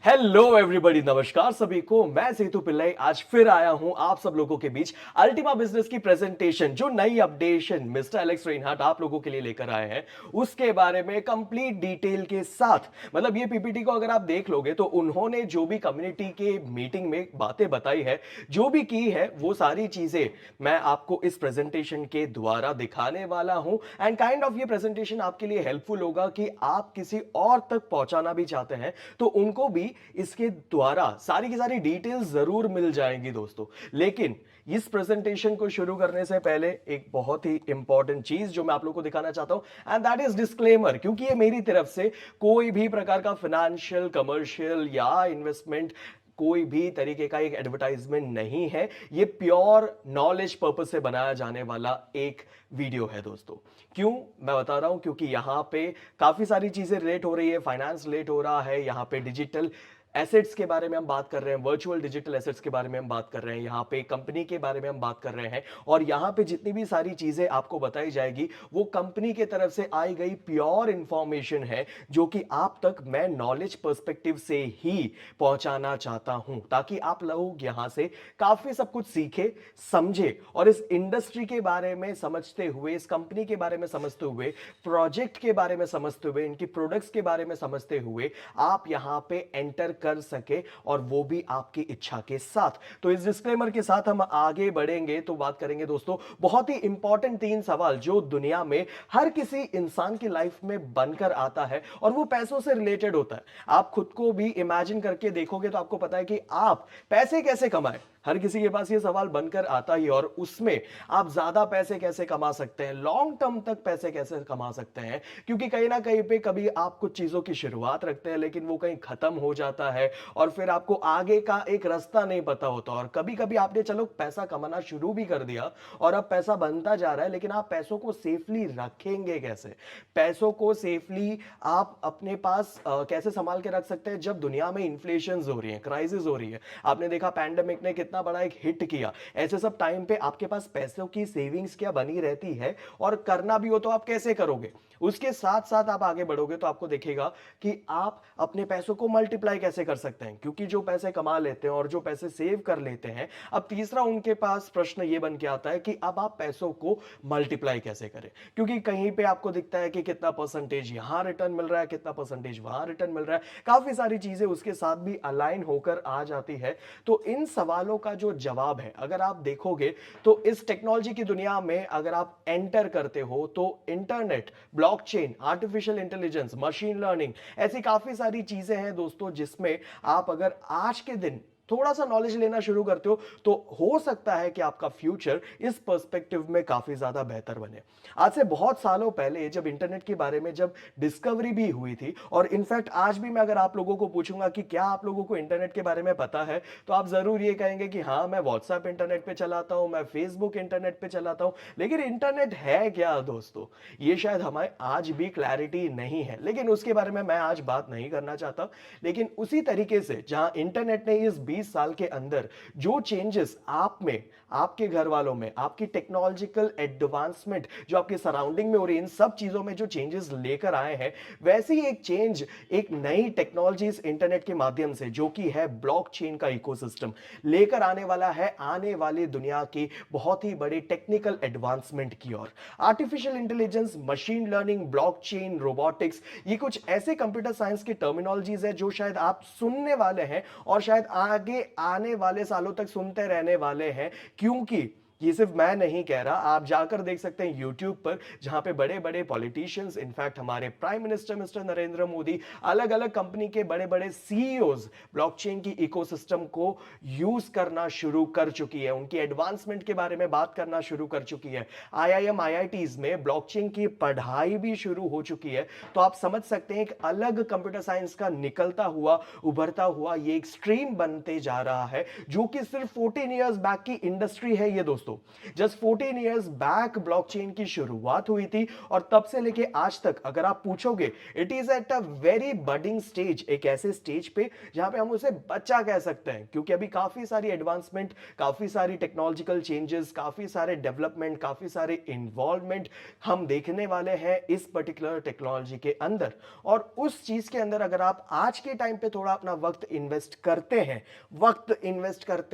Hello everybody, नमस्कार सभी को। मैं सेतु पिल्लाई आज फिर आया हूं आप सब लोगों के बीच अल्टीमा बिजनेस की प्रेजेंटेशन, जो नई अपडेशन मिस्टर एलेक्स रेनहार्ट आप लोगों के लिए लेकर आए हैं उसके बारे में कंप्लीट डिटेल के साथ। मतलब ये पीपीटी को अगर आप देख लोगे तो उन्होंने जो भी कम्युनिटी के मीटिंग में बातें बताई है, जो भी की है, वो सारी चीजें मैं आपको इस प्रेजेंटेशन के द्वारा दिखाने वाला हूं। एंड काइंड ऑफ ये प्रेजेंटेशन आपके लिए हेल्पफुल होगा कि आप किसी और तक पहुंचाना भी चाहते हैं तो उनको भी इसके द्वारा सारी की सारी डिटेल्स जरूर मिल जाएंगी दोस्तों। लेकिन इस प्रेजेंटेशन को शुरू करने से पहले एक बहुत ही इंपॉर्टेंट चीज जो मैं आप लोगों को दिखाना चाहता हूं, एंड दैट इज डिस्क्लेमर। क्योंकि ये मेरी तरफ से कोई भी प्रकार का फाइनेंशियल, कमर्शियल या इन्वेस्टमेंट, कोई भी तरीके का एक एडवर्टाइजमेंट नहीं है। ये प्योर नॉलेज पर्पज से बनाया जाने वाला एक वीडियो है दोस्तों। क्यों मैं बता रहा हूं? क्योंकि यहां पे काफी सारी चीजें रिलेट हो रही है, फाइनेंस रिलेट हो रहा है, यहां पे डिजिटल एसेट्स के बारे में हम बात कर रहे हैं, वर्चुअल डिजिटल एसेट्स के बारे में हम बात कर रहे हैं, यहां पे कंपनी के बारे में हम बात कर रहे हैं। और यहां पे जितनी भी सारी चीजें आपको बताई जाएगी वो कंपनी के तरफ से आई गई प्योर इंफॉर्मेशन है, जो कि आप तक मैं नॉलेज पर्सपेक्टिव से ही पहुंचाना चाहता हूं, ताकि आप लोग यहां से काफी सब कुछ सीखे, समझे और इस इंडस्ट्री के बारे में समझते हुए, इस कंपनी के बारे में समझते हुए, प्रोजेक्ट के बारे में समझते हुए, इनकी प्रोडक्ट्स के बारे में समझते हुए आप यहां पे एंटर कर सके, और वो भी आपकी इच्छा के साथ। तो इस डिस्क्लेमर के साथ हम आगे बढ़ेंगे तो बात करेंगे दोस्तों बहुत ही इंपॉर्टेंट 3 सवाल जो दुनिया में हर किसी इंसान की लाइफ में बनकर आता है, और वो पैसों से रिलेटेड होता है। आप खुद को भी इमेजिन करके देखोगे तो आपको पता है कि आप पैसे कैसे कमाएं। हर किसी के पास ये सवाल बनकर आता ही, और उसमें आप ज्यादा पैसे कैसे कमा सकते हैं, लॉन्ग टर्म तक पैसे कैसे कमा सकते हैं। क्योंकि कहीं ना कहीं पे कभी आप कुछ चीजों की शुरुआत रखते हैं लेकिन वो कहीं खत्म हो जाता है, और फिर आपको आगे का एक रास्ता नहीं पता होता। और कभी कभी आपने चलो पैसा कमाना शुरू भी कर दिया और अब पैसा बनता जा रहा है, लेकिन आप पैसों को सेफली रखेंगे कैसे? पैसों को सेफली आप अपने पास कैसे संभाल के रख सकते हैं जब दुनिया में इन्फ्लेशन हो रही है, क्राइसिस हो रही है? आपने देखा पैंडेमिक ने कितना बड़ा एक हिट किया। ऐसे सब टाइम पे आपके पास पैसों की सेविंग्स क्या बनी रहती है, और करना भी हो तो आप कैसे करोगे? उसके साथ साथ आप आगे बढ़ोगे तो आपको देखेगा कि आप अपने पैसों को मल्टीप्लाई कैसे कर सकते हैं। क्योंकि जो पैसे कमा लेते हैं और जो पैसे सेव कर लेते हैं, अब तीसरा उनके पास प्रश्न यह बन के आता है कि अब आप पैसों को मल्टीप्लाई कैसे करें। क्योंकि कहीं पे आपको दिखता है कि कितना परसेंटेज यहां रिटर्न मिल रहा है, कितना परसेंटेज वहां रिटर्न मिल रहा है, काफी सारी चीजें उसके साथ भी अलाइन होकर आ जाती है। तो इन सवालों का जो जवाब है, अगर आप देखोगे तो इस टेक्नोलॉजी की दुनिया में अगर आप एंटर करते हो तो internet, blockchain, artificial intelligence, machine learning, ऐसी काफी सारी चीजें हैं दोस्तों, जिसमें आप अगर आज के दिन थोड़ा सा नॉलेज लेना शुरू करते हो तो हो सकता है कि आपका फ्यूचर इस पर्सपेक्टिव में काफी ज्यादा बेहतर बने। आज से बहुत सालों पहले जब इंटरनेट के बारे में जब डिस्कवरी भी हुई थी, और इनफैक्ट आज भी मैं अगर आप लोगों को पूछूंगा कि क्या आप लोगों को इंटरनेट के बारे में पता है, तो आप जरूर ये कहेंगे कि हाँ, मैं व्हाट्सएप इंटरनेट पे चलाता हूं, मैं फेसबुक इंटरनेट पे चलाता हूं। लेकिन इंटरनेट है क्या दोस्तों? ये शायद हमें आज भी क्लैरिटी नहीं है, लेकिन उसके बारे में मैं आज बात नहीं करना चाहता। लेकिन उसी तरीके से जहां इंटरनेट ने इस 20 साल के अंदर जो चेंजेस आप में, आपके घर वालों में, आपकी टेक्नोलॉजिकल एडवांसमेंट जो आपके सराउंडिंग में हो रही है, इन सब चीजों में जो चेंजेस लेकर आए हैं, वैसे ही एक चेंज, एक नई टेक्नोलॉजी इस इंटरनेट के माध्यम से, जो कि है ब्लॉकचेन का इकोसिस्टम, लेकर आने वाला है आने वाली दुनिया की बहुत ही बड़ी टेक्निकल एडवांसमेंट की ओर। Artificial intelligence, machine learning, blockchain, robotics, ये कुछ ऐसे कंप्यूटर साइंस की टर्मिनोलॉजीज है जो शायद आप सुनने वाले हैं और शायद आगे आने वाले सालों तक सुनते रहने वाले हैं। क्योंकि ये सिर्फ मैं नहीं कह रहा, आप जाकर देख सकते हैं यूट्यूब पर, जहां पे बड़े बड़े पॉलिटिशियंस, इनफैक्ट हमारे prime minister mister Narendra Modi, अलग अलग कंपनी के बड़े बड़े सीईओज ब्लॉकचेन की इकोसिस्टम को यूज करना शुरू कर चुकी है, उनकी एडवांसमेंट के बारे में बात करना शुरू कर चुकी है। आईआईएम, आईआईटीज में ब्लॉकचेन की पढ़ाई भी शुरू हो चुकी है। तो आप समझ सकते हैं एक अलग कंप्यूटर साइंस का निकलता हुआ, उभरता हुआ ये एक स्ट्रीम बनते जा रहा है, जो कि सिर्फ 14 ईयर्स बैक की इंडस्ट्री है ये दोस्तों। दोस्तों। जस्ट 14 इयर्स बैक ब्लॉकचेन की शुरुआत हुई थी और तब से लेके आज तक अगर आप पूछोगे, it is at a very budding stage, एक ऐसे स्टेज पे जहां पे हम उसे बच्चा कह सकते हैं, क्योंकि अभी काफी सारी एडवांसमेंट, काफी सारी टेक्नोलॉजिकल चेंजेस, काफी सारे डेवलपमेंट, काफी सारे इन्वॉल्वमेंट हम देखने वाले हैं इस पर्टिकुलर टेक्नोलॉजी के अंदर। और उस चीज के अंदर अगर आप आज के टाइम पे थोड़ा अपना वक्त इन्वेस्ट करते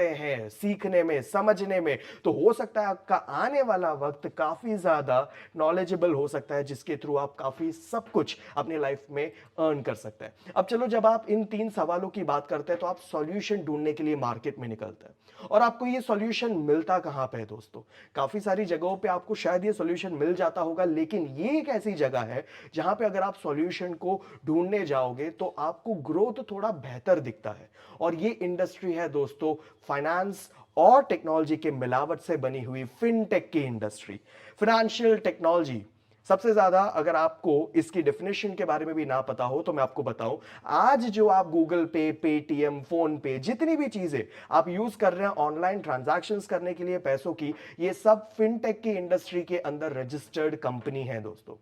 हैं सीखने में, समझने में, तो हो सकता है आपका आने वाला वक्त काफी ज्यादा नॉलेजेबल हो सकता है, जिसके थ्रू आप काफी सब कुछ अपनी लाइफ में अर्न कर सकते हैं। अब चलो, जब आप इन 3 सवालों की बात करते हैं तो आप सॉल्यूशन ढूंढने के लिए मार्केट में निकलते हैं। और आपको ये सॉल्यूशन मिलता कहां पे है दोस्तों? काफी सारी जगहों पे आपको शायद ये सॉल्यूशन मिल जाता होगा, लेकिन ये एक ऐसी जगह है जहां पे अगर आप सॉल्यूशन को ढूंढने जाओगे तो आपको ग्रोथ थोड़ा बेहतर दिखता है। और ये इंडस्ट्री है दोस्तों फाइनेंस और टेक्नोलॉजी के मिलावट से बनी हुई फिनटेक की इंडस्ट्री, फाइनेंशियल टेक्नोलॉजी। सबसे ज्यादा अगर आपको इसकी डेफिनेशन के बारे में भी ना पता हो तो मैं आपको बताऊं, आज जो आप गूगल पे, पेटीएम, फोन पे, जितनी भी चीजें आप यूज कर रहे हैं ऑनलाइन ट्रांजैक्शंस करने के लिए पैसों की, ये सब फिनटेक की इंडस्ट्री के अंदर रजिस्टर्ड कंपनी है दोस्तों।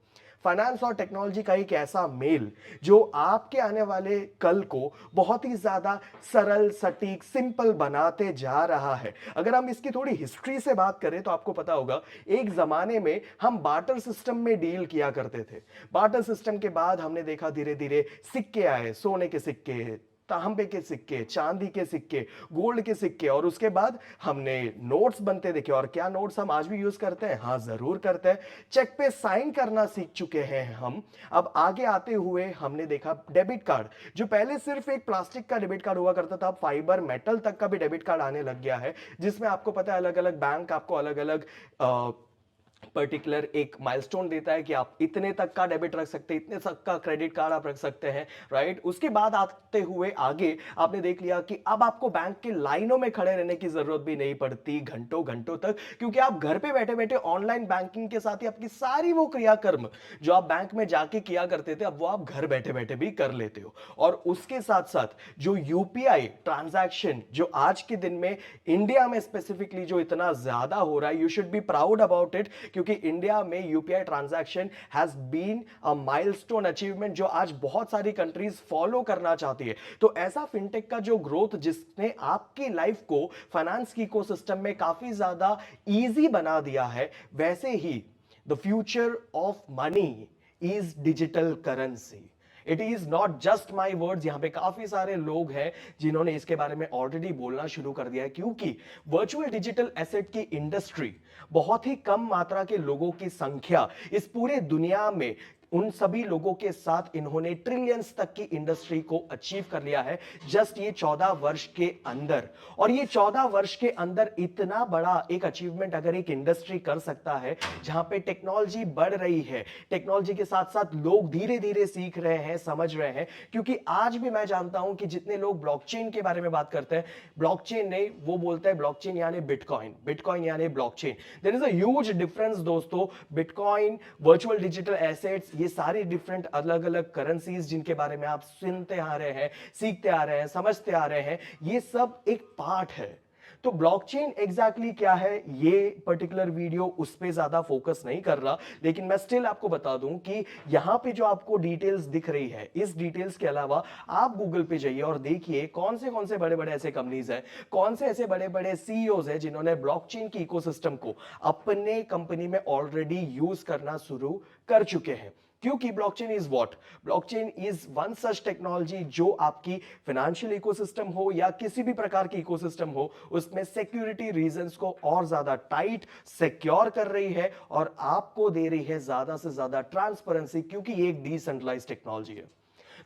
फाइनेंस और टेक्नोलॉजी का एक ऐसा मेल जो आपके आने वाले कल को बहुत ही ज्यादा सरल, सटीक, सिंपल बनाते जा रहा है। अगर हम इसकी थोड़ी हिस्ट्री से बात करें तो आपको पता होगा, एक जमाने में हम बार्टर सिस्टम में डील किया करते थे। बार्टर सिस्टम के बाद हमने देखा धीरे धीरे सिक्के आए, सोने के सिक्के, तांबे के सिक्के, चांदी के सिक्के, गोल्ड के सिक्के, और उसके बाद हमने नोट्स बनते देखे। और क्या नोट्स हम आज भी यूज करते हैं? हाँ, जरूर करते हैं। चेक पे साइन करना सीख चुके हैं हम। अब आगे आते हुए हमने देखा डेबिट कार्ड, जो पहले सिर्फ एक प्लास्टिक का डेबिट कार्ड हुआ करता था, अब फाइबर, मेटल तक का भी डेबिट कार्ड आने लग गया है, जिसमें आपको पता है अलग अलग बैंक आपको अलग अलग पर्टिकुलर एक माइलस्टोन देता है कि आप इतने तक का डेबिट रख सकते हैं, इतने तक का क्रेडिट कार्ड आप रख सकते हैं, राइट। उसके बाद आते हुए आगे आपने देख लिया कि अब आपको बैंक के लाइनों में खड़े रहने की जरूरत भी नहीं पड़ती घंटों घंटों तक, क्योंकि आप घर पे बैठे बैठे ऑनलाइन बैंकिंग के साथ ही आपकी सारी वो क्रियाकर्म जो आप बैंक में जाके किया करते थे, अब वो आप घर बैठे बैठे भी कर लेते हो। और उसके साथ साथ जो यूपीआई ट्रांजैक्शन जो आज के दिन में इंडिया में स्पेसिफिकली जो इतना ज्यादा हो रहा है, you should be proud about it, क्योंकि इंडिया में UPI transaction has been a milestone achievement जो आज बहुत सारी कंट्रीज फॉलो करना चाहती है। तो ऐसा फिनटेक का जो ग्रोथ जिसने आपकी लाइफ को फाइनेंस की इकोसिस्टम में काफी ज्यादा इजी बना दिया है, वैसे ही the future of money is digital currency. It is not just my words, यहां पे काफी सारे लोग हैं जिन्होंने इसके बारे में ऑलरेडी बोलना शुरू कर दिया है, क्योंकि वर्चुअल डिजिटल एसेट की इंडस्ट्री, बहुत ही कम मात्रा के लोगों की संख्या इस पूरे दुनिया में, उन सभी लोगों के साथ इन्होंने ट्रिलियंस तक की इंडस्ट्री को अचीव कर लिया है जस्ट ये 14 वर्ष के अंदर। और ये 14 वर्ष के अंदर इतना बड़ा एक अचीवमेंट अगर एक इंडस्ट्री कर सकता है, जहां पे टेक्नोलॉजी बढ़ रही है, टेक्नोलॉजी के साथ साथ लोग धीरे धीरे सीख रहे हैं, समझ रहे हैं। क्योंकि आज भी मैं जानता हूं कि जितने लोग ब्लॉकचेन के बारे में बात करते हैं, ब्लॉकचेन नहीं, वो बोलते हैं ब्लॉकचेन यानी बिटकॉइन, बिटकॉइन यानी blockchain. There is a huge difference दोस्तों। बिटकॉइन, वर्चुअल डिजिटल एसेट्स, ये सारी डिफरेंट अलग अलग करेंसीज जिनके बारे में आप सुनते आ रहे हैं, सीखते आ रहे हैं, समझते आ रहे हैं, ये सब एक पार्ट है। तो ब्लॉकचेन एग्जैक्टली क्या है, ये पर्टिकुलर वीडियो उस पे ज्यादा फोकस नहीं कर रहा, लेकिन मैं स्टिल आपको बता दूं कि यहां पे जो आपको डिटेल्स दिख रही है, इस डिटेल्स के अलावा आप गूगल पे जाइए और देखिए कौन से बड़े बड़े ऐसे कंपनीज हैं, कौन से ऐसे बड़े बड़े सीईओज हैं जिन्होंने ब्लॉकचेन की इकोसिस्टम को अपने कंपनी में ऑलरेडी यूज करना शुरू कर चुके हैं। क्योंकि blockchain is what, blockchain is one such technology जो आपकी फाइनेंशियल इकोसिस्टम हो या किसी भी प्रकार की इकोसिस्टम हो, उसमें सिक्योरिटी रीजंस को और ज्यादा टाइट सिक्योर कर रही है और आपको दे रही है ज्यादा से ज्यादा ट्रांसपेरेंसी, क्योंकि ये एक डिसेंट्रलाइज्ड टेक्नोलॉजी है।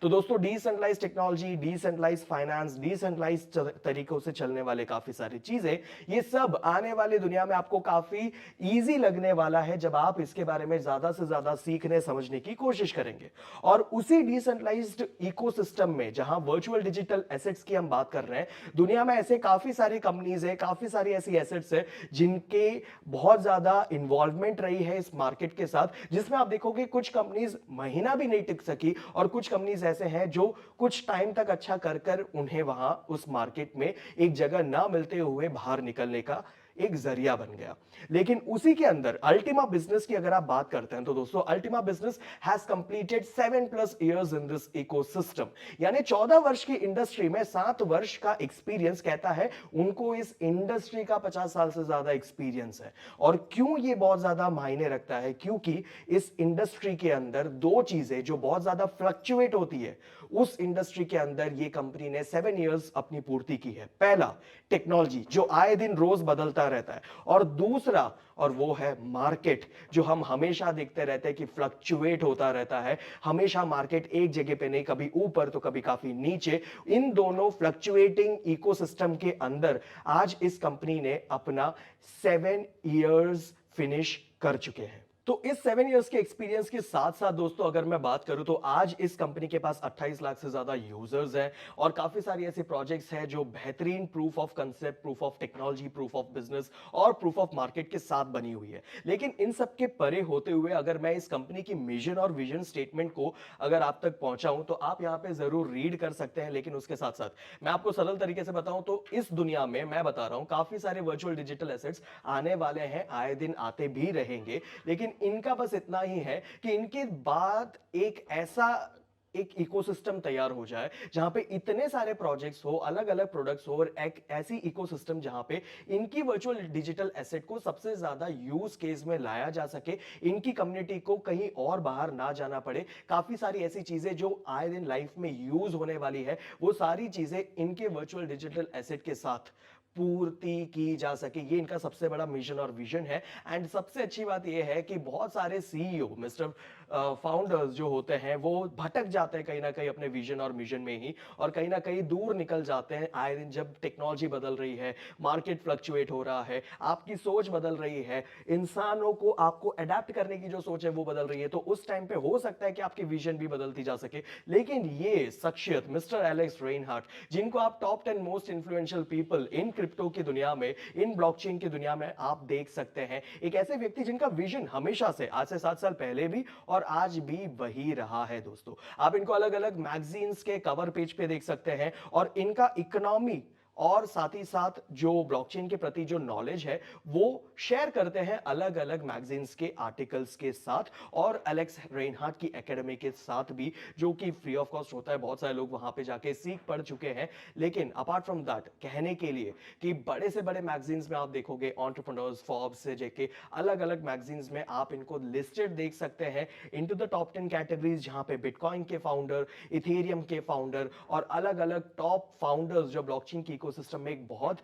तो दोस्तों, decentralised technology, decentralised finance, decentralised तरीकों से चलने वाले काफी सारी चीजें, ये सब आने वाली दुनिया में आपको काफी इजी लगने वाला है जब आप इसके बारे में ज्यादा से ज्यादा सीखने समझने की कोशिश करेंगे। और उसी डिसेंट्रलाइज्ड इकोसिस्टम में जहां वर्चुअल डिजिटल एसेट्स की हम बात कर रहे हैं, दुनिया में ऐसे काफी सारी कंपनीज है, काफी सारी ऐसी एसेट्स है जिनके बहुत ज्यादा इन्वॉल्वमेंट रही है इस मार्केट के साथ, जिसमें आप देखोगे कुछ कंपनीज महीना भी नहीं टिक सकी और कुछ कंपनीज ऐसे हैं जो कुछ टाइम तक अच्छा कर कर उन्हें वहां उस मार्केट में एक जगह ना मिलते हुए बाहर निकलने का एक जरिया बन गया। लेकिन उसी के अंदर अल्टीमा बिजनेस की अगर आप बात करते हैं तो दोस्तों Ultima business has completed 7+ years in this ecosystem, यानी 14 वर्ष की इंडस्ट्री में 7 वर्ष का एक्सपीरियंस कहता है उनको इस इंडस्ट्री का 50 साल से ज्यादा एक्सपीरियंस है। और क्यों ये बहुत ज्यादा मायने रखता है, क्योंकि इस इंडस्ट्री के अंदर दो चीजें जो बहुत ज्यादा फ्लक्चुएट होती है, उस इंडस्ट्री के अंदर ये कंपनी ने 7 years अपनी पूर्ति की है। पहला टेक्नोलॉजी जो आए दिन रोज बदलता रहता है, और दूसरा और वो है मार्केट जो हम हमेशा देखते रहते हैं कि फ्लक्चुएट होता रहता है, हमेशा मार्केट एक जगह पे नहीं, कभी ऊपर तो कभी काफी नीचे। इन दोनों फ्लक्चुएटिंग इकोसिस्टम के अंदर आज इस कंपनी ने अपना 7 years फिनिश कर चुके हैं। तो इस 7 years के एक्सपीरियंस के साथ साथ दोस्तों अगर मैं बात करूं तो आज इस कंपनी के पास 28 लाख से ज्यादा यूजर्स हैं, और काफी सारी ऐसे प्रोजेक्ट्स हैं जो बेहतरीन proof of concept, proof of technology, proof of business और प्रूफ ऑफ मार्केट के साथ बनी हुई है। लेकिन इन सब के परे होते हुए अगर मैं इस कंपनी की मिशन और विजन स्टेटमेंट को अगर आप तक पहुंचाऊं तो आप यहां पे जरूर रीड कर सकते हैं। लेकिन उसके साथ साथ मैं आपको सरल तरीके से बताऊं तो इस दुनिया में मैं बता रहा हूं काफी सारे वर्चुअल डिजिटल एसेट्स आने वाले हैं, आए दिन आते भी रहेंगे। लेकिन इनका बस इतना ही है कि इनके बाद एक इकोसिस्टम तैयार हो जाए जहां पे इतने सारे प्रोजेक्ट्स हो, अलग अलग प्रोडक्ट्स हो, और एक ऐसी इकोसिस्टम जहां पे इनकी वर्चुअल डिजिटल एसेट को सबसे ज्यादा यूज केस में लाया जा सके, इनकी कम्युनिटी को कहीं और बाहर ना जाना पड़े। काफी सारी ऐसी चीजें जो आए दिन लाइफ में यूज होने वाली है, वो सारी चीजें इनके वर्चुअल डिजिटल एसेट के साथ पूर्ति की जा सके, ये इनका सबसे बड़ा मिशन और विजन है। एंड सबसे अच्छी बात यह है कि बहुत सारे सीईओ मिस्टर फाउंडर्स जो होते हैं वो भटक जाते हैं कहीं ना कहीं अपने विजन और मिशन में ही, और कहीं ना कहीं दूर निकल जाते हैं आए दिन जब टेक्नोलॉजी बदल रही है, मार्केट फ्लक्चुएट हो रहा है, आपकी सोच बदल रही है, इंसानों को आपको अडेप्ट करने की जो सोच है वो बदल रही है। तो उस टाइम पे हो सकता है कि आपकी विजन भी बदलती जा सके। लेकिन ये शख्सियत मिस्टर एलेक्स रेनहार्ट, जिनको आप top 10 most influential people in crypto की दुनिया में, इन ब्लॉकचेन की दुनिया में आप देख सकते हैं, एक ऐसे व्यक्ति जिनका विजन हमेशा से, आज से 7 साल पहले भी और आज भी वही रहा है। दोस्तों आप इनको अलग अलग मैगजीन्स के कवर पेज पे देख सकते हैं, और इनका इकोनॉमी और साथ ही साथ जो ब्लॉकचेन के प्रति जो नॉलेज है वो शेयर करते हैं अलग अलग मैगजीन्स के आर्टिकल्स के साथ, और एलेक्स रेनहार्ट की एकेडमी के साथ भी, जो कि फ्री ऑफ कॉस्ट होता है। बहुत सारे लोग वहां पे जाके सीख पढ़ चुके हैं। लेकिन अपार्ट फ्रॉम दैट कहने के लिए कि बड़े से बड़े मैगजीन्स में आप देखोगे, एंटरप्रेन्योर्स, फोर्ब्स से जेके अलग अलग मैगजीन्स में आप इनको लिस्टेड देख सकते हैं इनटू द टॉप 10 कैटेगरीज, जहां पे बिटकॉइन के फाउंडर, इथेरियम के फाउंडर और अलग अलग टॉप फाउंडर्स जो ब्लॉकचेन की इकोसिस्टम में एक बहुत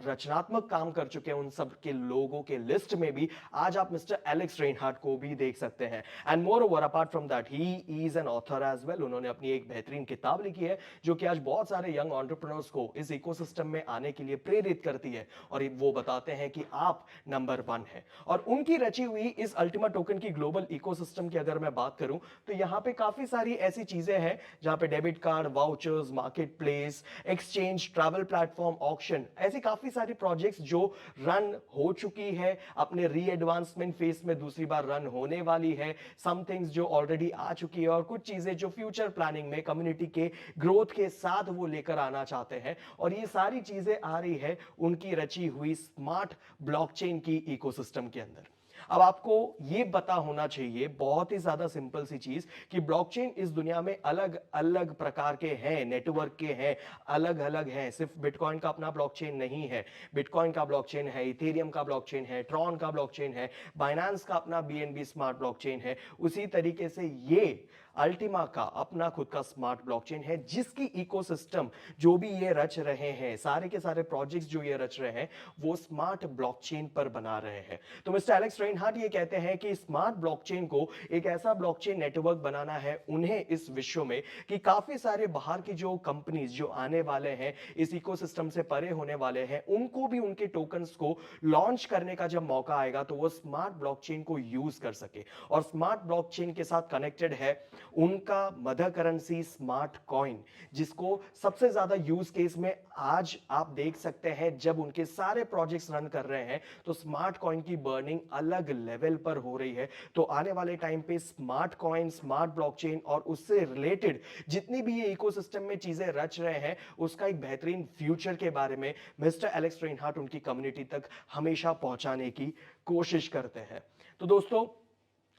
रचनात्मक काम कर चुके हैं, उन सब के लोगों के लिस्ट में भी आज आप मिस्टर एलेक्स रेनहार्ट को भी देख सकते हैं। And moreover apart from that he is an author as well. उन्होंने अपनी एक बेहतरीन किताब लिखी है जो कि आज बहुत सारे यंग एंटरप्रेन्योर्स को इस इकोसिस्टम में आने के लिए प्रेरित करती है, और वो बताते हैं कि आप नंबर 1 है। और उनकी रची हुई इस अल्टीमा टोकन की ग्लोबल इकोसिस्टम की अगर मैं बात करूं तो यहां पे काफी सारी ऐसी चीजें हैं जहां पे debit card, vouchers, market place, exchange, travel platform, auction, ऐसी काफी सारी प्रोजेक्ट्स जो रन हो चुकी है, अपने री एडवांसमेंट फेज में दूसरी बार रन होने वाली है, सम थिंग्स जो ऑलरेडी आ चुकी है, और कुछ चीजें जो फ्यूचर प्लानिंग में कम्युनिटी के ग्रोथ के साथ वो लेकर आना चाहते हैं। और ये सारी चीजें आ रही है उनकी रची हुई स्मार्ट ब्लॉकचेन की इकोसिस्टम के अंदर। अब आपको यह पता होना चाहिए, बहुत ही ज्यादा सिंपल सी चीज, कि ब्लॉकचेन इस दुनिया में अलग अलग प्रकार के हैं, नेटवर्क के हैं, अलग अलग हैं। सिर्फ बिटकॉइन का अपना ब्लॉकचेन नहीं है, बिटकॉइन का ब्लॉकचेन है, इथेरियम का ब्लॉकचेन है, ट्रॉन का ब्लॉकचेन है, बाइनेंस का अपना बीएनबी स्मार्ट ब्लॉकचेन है। उसी तरीके से ये अल्टीमा का अपना खुद का स्मार्ट ब्लॉकचेन है, जिसकी इकोसिस्टम जो भी ये रच रहे हैं, सारे के सारे प्रोजेक्ट्स जो ये रच रहे हैं, वो स्मार्ट ब्लॉकचेन पर बना रहे हैं। तो मिस्टर एलेक्स रेनहार्ट ये कहते हैं कि स्मार्ट ब्लॉकचेन को एक ऐसा ब्लॉकचेन नेटवर्क बनाना है उन्हें इस विश्व में, कि काफी सारे बाहर की जो कंपनीज जो आने वाले हैं, इस इकोसिस्टम से परे होने वाले हैं, उनको भी उनके टोकन्स को लॉन्च करने का जब मौका आएगा तो वो स्मार्ट ब्लॉकचेन को यूज कर सके। और स्मार्ट ब्लॉकचेन के साथ कनेक्टेड है उनका मदर करेंसी स्मार्ट कॉइन, जिसको सबसे ज्यादा यूज केस में आज आप देख सकते हैं जब उनके सारे प्रोजेक्ट्स रन कर रहे हैं तो स्मार्ट कॉइन की बर्निंग अलग अलग लेवल पर हो रही है। तो आने वाले टाइम पे स्मार्ट कॉइन, स्मार्ट ब्लॉकचेन और उससे रिलेटेड जितनी भी ये इकोसिस्टम में चीजें रच रहे हैं, उसका एक बेहतरीन फ्यूचर के बारे में मिस्टर एलेक्स रेनहार्ट उनकी कम्युनिटी तक हमेशा पहुंचाने की कोशिश करते हैं। तो दोस्तों,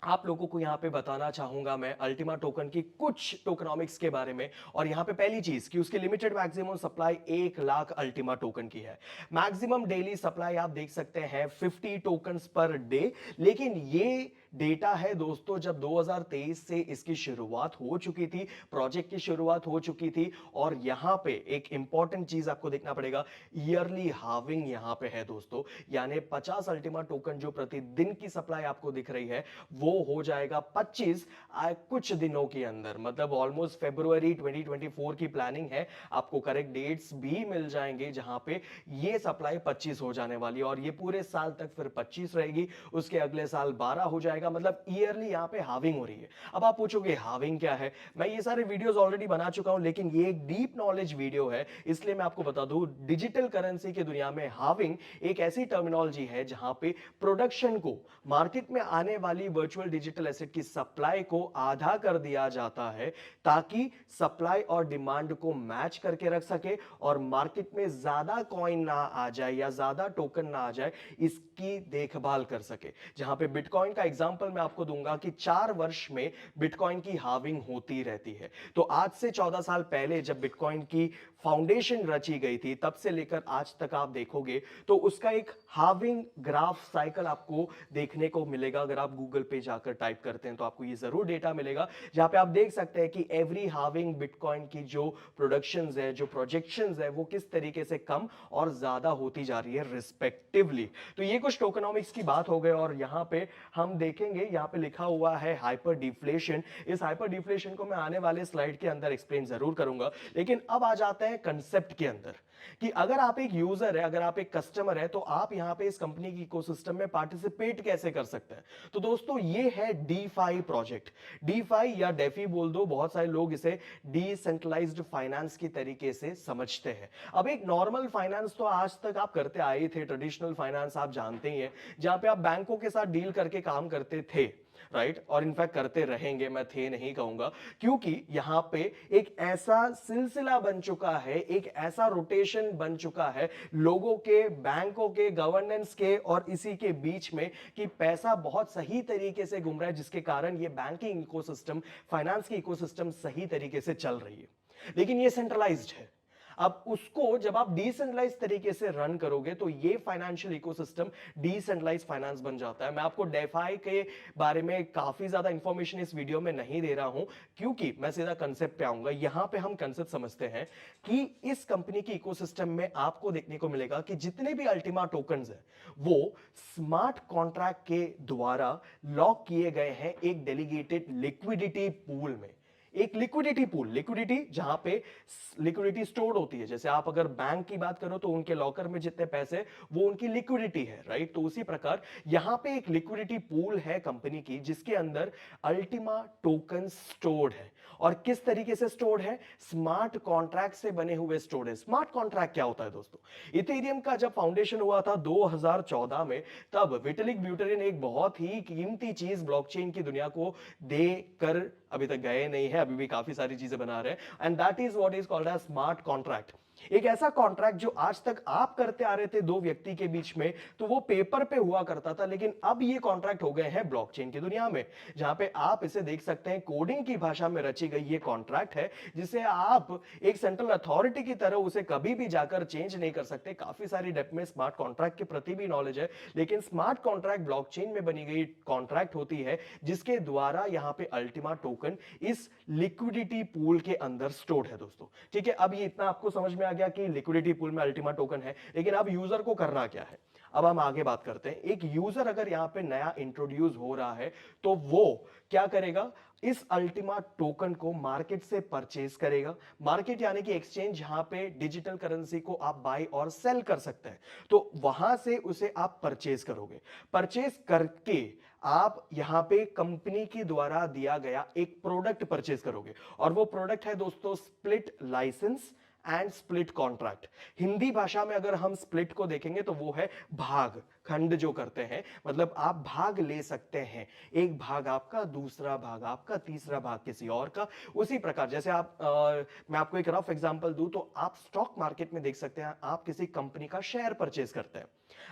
आप लोगों को यहां पे बताना चाहूंगा मैं अल्टीमा टोकन की कुछ टोकनॉमिक्स के बारे में। और यहां पे पहली चीज कि उसकी limited maximum supply 1 lakh Ultima token की है। मैक्सिमम डेली सप्लाई आप देख सकते हैं 50 टोकन्स पर डे। लेकिन ये डेटा है दोस्तों जब 2023 से इसकी शुरुआत हो चुकी थी, प्रोजेक्ट की शुरुआत हो चुकी थी। और यहां पे एक इंपॉर्टेंट चीज आपको देखना पड़ेगा, ईयरली हार्विंग यहां पे है दोस्तों, यानी 50 अल्टीमा टोकन जो प्रतिदिन की सप्लाई आपको दिख रही है वो हो जाएगा 25 कुछ दिनों के अंदर। मतलब ऑलमोस्ट फरवरी 2024 की प्लानिंग है। आपको करेक्ट डेट्स भी मिल जाएंगे जहां पे ये सप्लाई 25 हो जाने वाली है और ये पूरे साल तक फिर 25 रहेगी, उसके अगले साल 12 हो जाएगा। मतलब ईयरली यहां पे हार्विंग हो रही है। अब आप पूछोगे हार्विंग क्या है? मैं ये सारे वीडियोस ऑलरेडी बना चुका हूं, लेकिन ये एक डीप नॉलेज वीडियो है, इसलिए मैं आपको बता दूं डिजिटल करेंसी की दुनिया में हार्विंग एक ऐसी टर्मिनोलॉजी है जहां पे प्रोडक्शन को, मार्केट में आने वाली वर्चुअल डिजिटल एसेट की सप्लाई को आधा कर दिया जाता है ताकि सप्लाई और डिमांड को मैच करके रख सके और मार्केट में ज्यादा कॉइन ना आ जाए या ज्यादा टोकन ना आ जाए, इसकी देखभाल कर सके। जहां पे बिटकॉइन का एग्जांपल मैं आपको दूंगा कि 4 वर्ष में बिटकॉइन की हार्विंग होती रहती है। तो आज से 14 साल पहले जब बिटकॉइन की फाउंडेशन रची गई थी, तब से लेकर आज तक आप देखोगे तो उसका एक हार्विंग ग्राफ साइकिल आपको देखने को मिलेगा। अगर आप गूगल पे जाकर टाइप करते हैं तो आपको ये जरूर डेटा मिलेगा, जहां पे आप देख सकते हैं कि एवरी हार्विंग बिटकॉइन की जो प्रोडक्शंस है, जो प्रोजेक्शंस है, वो किस तरीके से कम और ज्यादा होती जा रही है रिस्पेक्टिवली। तो ये कुछ टोकनॉमिक्स की बात हो गई और यहां पे हम देखेंगे, यहां पे लिखा हुआ है हाइपर डिफ्लेशन। इस हाइपर डिफ्लेशन को मैं आने वाले स्लाइड के अंदर एक्सप्लेन जरूर करूंगा। लेकिन अब आ जाते हैं कंसेप्ट के अंदर कि अगर आप एक यूजर है, अगर आप एक कस्टमर है, तो आप यहां पे इस कंपनी की इकोसिस्टम में पार्टिसिपेट कैसे कर सकते हैं। तो दोस्तों ये है डीफाई प्रोजेक्ट। डीफाई या डेफी बोल दो, बहुत सारे लोग इसे डिसेंट्रलाइज्ड फाइनेंस की तरीके से समझते हैं। अब एक नॉर्मल फाइनेंस तो आज तक आप करते आए थे, ट्रेडिशनल फाइनेंस आप जानते ही हैं, जहां पे आप बैंकों के साथ डील करके काम करते थे, राइट। और इनफैक्ट करते रहेंगे, मैं थे नहीं कहूंगा, क्योंकि यहां पे एक ऐसा सिलसिला बन चुका है, एक ऐसा रोटेशन बन चुका है लोगों के, बैंकों के, गवर्नेंस के और इसी के बीच में कि पैसा बहुत सही तरीके से घूम रहा है, जिसके कारण ये बैंकिंग इकोसिस्टम, फाइनेंस की इकोसिस्टम सही तरीके से चल रही है। लेकिन ये सेंट्रलाइज्ड है। अब उसको जब आप डिसेंट्रलाइज तरीके से रन करोगे तो ये फाइनेंशियल इकोसिस्टम डिसेंट्रलाइज फाइनेंस बन जाता है। मैं आपको डेफाई के बारे में काफी ज्यादा इंफॉर्मेशन इस वीडियो में नहीं दे रहा हूं, क्योंकि मैं सीधा कंसेप्ट पे आऊंगा। यहां पे हम कंसेप्ट समझते हैं कि इस कंपनी की इकोसिस्टम में आपको देखने को मिलेगा कि जितने भी अल्टीमा टोकन्स हैं वो स्मार्ट कॉन्ट्रैक्ट के द्वारा लॉक किए गए हैं एक डेलीगेटेड लिक्विडिटी पूल में। एक लिक्विडिटी पूल, लिक्विडिटी जहां पे लिक्विडिटी स्टोर्ड होती है। जैसे आप अगर बैंक की बात करो तो उनके लॉकर में जितने पैसे, वो उनकी लिक्विडिटी है, राइट। तो उसी प्रकार यहां पे एक लिक्विडिटी पूल है कंपनी की, जिसके अंदर अल्टीमा टोकन स्टोर्ड है। और किस तरीके से स्टोर्ड है? स्मार्ट कॉन्ट्रैक्ट से बने हुए स्टोर्ड है। स्मार्ट कॉन्ट्रैक्ट क्या होता है दोस्तों? इथेरियम का जब फाउंडेशन हुआ था 2014 में, तब विटलिक ब्यूटेरिन एक बहुत ही कीमती चीज ब्लॉकचेन की दुनिया को देकर अभी तक गए नहीं है, अभी भी काफी सारी चीजें बना रहे हैं। And that is what is called as smart contract. एक ऐसा कॉन्ट्रैक्ट जो आज तक आप करते आ रहे थे दो व्यक्ति के बीच में, तो वो पेपर पे हुआ करता था, लेकिन अब ये कॉन्ट्रैक्ट हो गए हैं ब्लॉकचेन की दुनिया में, जहां पे आप इसे देख सकते हैं कोडिंग की भाषा में रची गई ये कॉन्ट्रैक्ट है, जिसे आप एक सेंट्रल अथॉरिटी की तरह उसे कभी भी जाकर चेंज नहीं कर सकते। काफी सारी डेप्थ में स्मार्ट कॉन्ट्रैक्ट के प्रति भी नॉलेज है, लेकिन स्मार्ट कॉन्ट्रैक्ट ब्लॉकचेन में बनी गई कॉन्ट्रैक्ट होती है, जिसके द्वारा यहां पे अल्टीमा टोकन इस लिक्विडिटी पूल के अंदर स्टोर्ड है दोस्तों। ठीक है, अब ये इतना आपको समझ में आ गया कि लिक्विडिटी पूल में अल्टीमा टोकन है, लेकिन अब यूजर को करना क्या है। अब हम आगे बात करते हैं। एक यूजर अगर यहां पे नया इंट्रोड्यूस हो रहा है तो वो क्या करेगा? इस अल्टीमा टोकन को मार्केट से परचेज करेगा। मार्केट यानी कि एक्सचेंज, जहां पे डिजिटल करेंसी को आप बाय और सेल कर सकते हैं, तो वहां से उसे आप परचेज करोगे। परचेज करके आप यहां पे कंपनी के द्वारा दिया गया एक प्रोडक्ट परचेज करोगे, और वो प्रोडक्ट है दोस्तों split licence and split contract. Hindi भाषा में अगर हम स्प्लिट को देखेंगे तो वो है भाग, खंड जो करते हैं, मतलब आप भाग ले सकते हैं, एक भाग आपका, दूसरा भाग आपका, तीसरा भाग किसी और का। उसी प्रकार जैसे मैं आपको एक रफ एग्जांपल दूं तो आप स्टॉक मार्केट में देख सकते हैं, आप किसी कंपनी का शेयर परचेज करते हैं,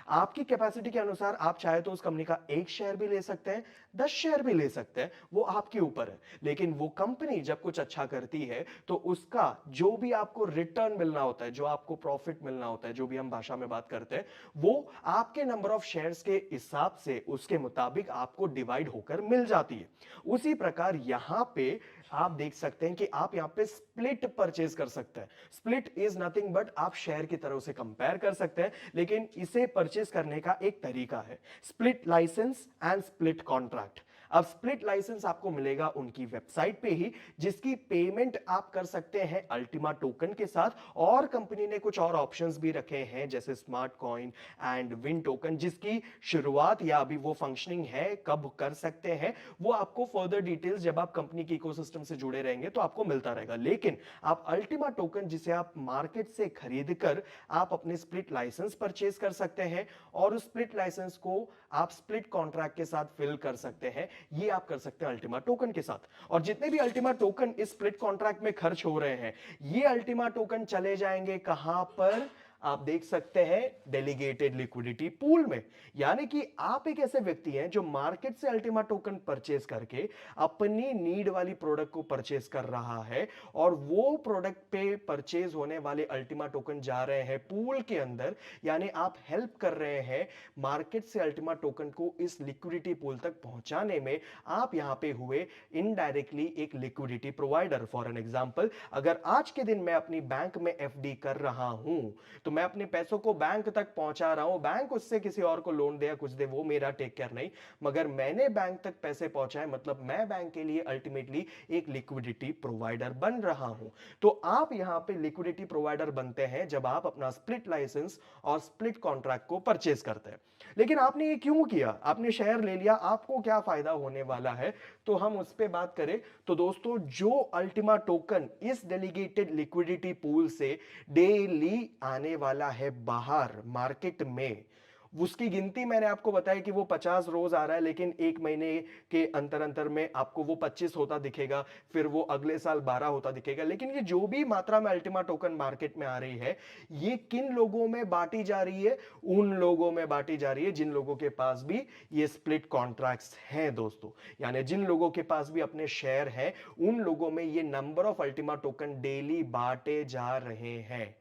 आपकी कैपेसिटी के अनुसार आप चाहे तो उस कंपनी का एक शेयर भी ले सकते हैं, 10 शेयर भी ले सकते हैं, वो आपके ऊपर है। लेकिन वो कंपनी जब कुछ अच्छा करती है तो उसका जो भी आपको रिटर्न मिलना होता है, जो आपको प्रॉफिट मिलना होता है, जो भी हम भाषा में बात करते हैं, वो आपके नंबर ऑफ शेयर्स के हिसाब से उसके मुताबिक आपको डिवाइड होकर मिल जाती है। उसी प्रकार यहां पे आप देख सकते हैं कि आप यहां पे स्प्लिट परचेज कर सकते हैं। स्प्लिट इज नथिंग बट आप शेयर की तरह से कंपेयर कर सकते हैं, लेकिन इसे परचेज करने का एक तरीका है, split licence and split contract. अब स्प्लिट लाइसेंस आपको मिलेगा उनकी वेबसाइट पे ही, जिसकी पेमेंट आप कर सकते हैं अल्टीमा टोकन के साथ, और कंपनी ने कुछ और ऑप्शंस भी रखे हैं जैसे smart coin and win token, जिसकी शुरुआत या अभी वो फंक्शनिंग है, कब कर सकते हैं वो आपको फर्दर डिटेल्स जब आप कंपनी के इकोसिस्टम से जुड़े रहेंगे तो आपको मिलता रहेगा। लेकिन आप अल्टीमा टोकन जिसे आप मार्केट से खरीद कर आप अपने स्प्लिट लाइसेंस परचेज कर सकते हैं, और उस स्प्लिट लाइसेंस को आप स्प्लिट कॉन्ट्रैक्ट के साथ फिल कर सकते हैं, ये आप कर सकते हैं अल्टीमा टोकन के साथ। और जितने भी अल्टीमा टोकन इस स्प्लिट कॉन्ट्रैक्ट में खर्च हो रहे हैं, ये अल्टीमा टोकन चले जाएंगे कहां पर, आप देख सकते हैं डेलीगेटेड लिक्विडिटी पूल में। यानी कि आप एक ऐसे व्यक्ति हैं जो मार्केट से अल्टीमा टोकन परचेज करके अपनी नीड वाली प्रोडक्ट को परचेज कर रहा है, और वो प्रोडक्ट पे परचेज होने वाले अल्टीमा टोकन जा रहे हैं पूल के अंदर। यानी आप हेल्प कर रहे हैं मार्केट से अल्टीमा टोकन को इस लिक्विडिटी पूल तक पहुंचाने में। आप यहां पे हुए इनडायरेक्टली एक liquidity provider. For an example, अगर आज के दिन मैं अपनी बैंक में एफडी कर रहा हूं तो मैं अपने पैसों को बैंक तक पहुंचा रहा हूं, बैंक उससे किसी और को लोन दे या कुछ दे वो मेरा टेक केयर नहीं, मगर मैंने बैंक तक पैसे पहुंचाए, मतलब मैं बैंक के लिए अल्टीमेटली एक लिक्विडिटी प्रोवाइडर बन रहा हूं। तो आप यहां पे लिक्विडिटी प्रोवाइडर बनते हैं जब आप अपना स्प्लिट लाइसेंस और स्प्लिट कॉन्ट्रैक्ट को परचेज करते हैं। लेकिन आपने ये क्यों किया, आपने शेयर ले लिया, आपको क्या फायदा होने वाला है, तो हम उस पर बात करें तो दोस्तों, जो अल्टीमा टोकन इस डेलीगेटेड लिक्विडिटी पूल से डेली आने वाला है बाहर मार्केट में, उसकी गिनती मैंने आपको बताया कि वो 50 रोज आ रहा है, लेकिन एक महीने के अंतर अंतर में आपको वो 25 होता दिखेगा, फिर वो अगले साल 12 होता दिखेगा। लेकिन ये जो भी मात्रा में अल्टीमा टोकन मार्केट में आ रही है, ये किन लोगों में बांटी जा रही है, उन लोगों में बांटी जा रही है जिन लोगों के पास भी ये स्प्लिट कॉन्ट्रैक्ट्स हैं दोस्तों। यानी जिन लोगों के पास भी अपने शेयर हैं, उन लोगों में ये number of Ultima token daily बांटे जा रहे हैं।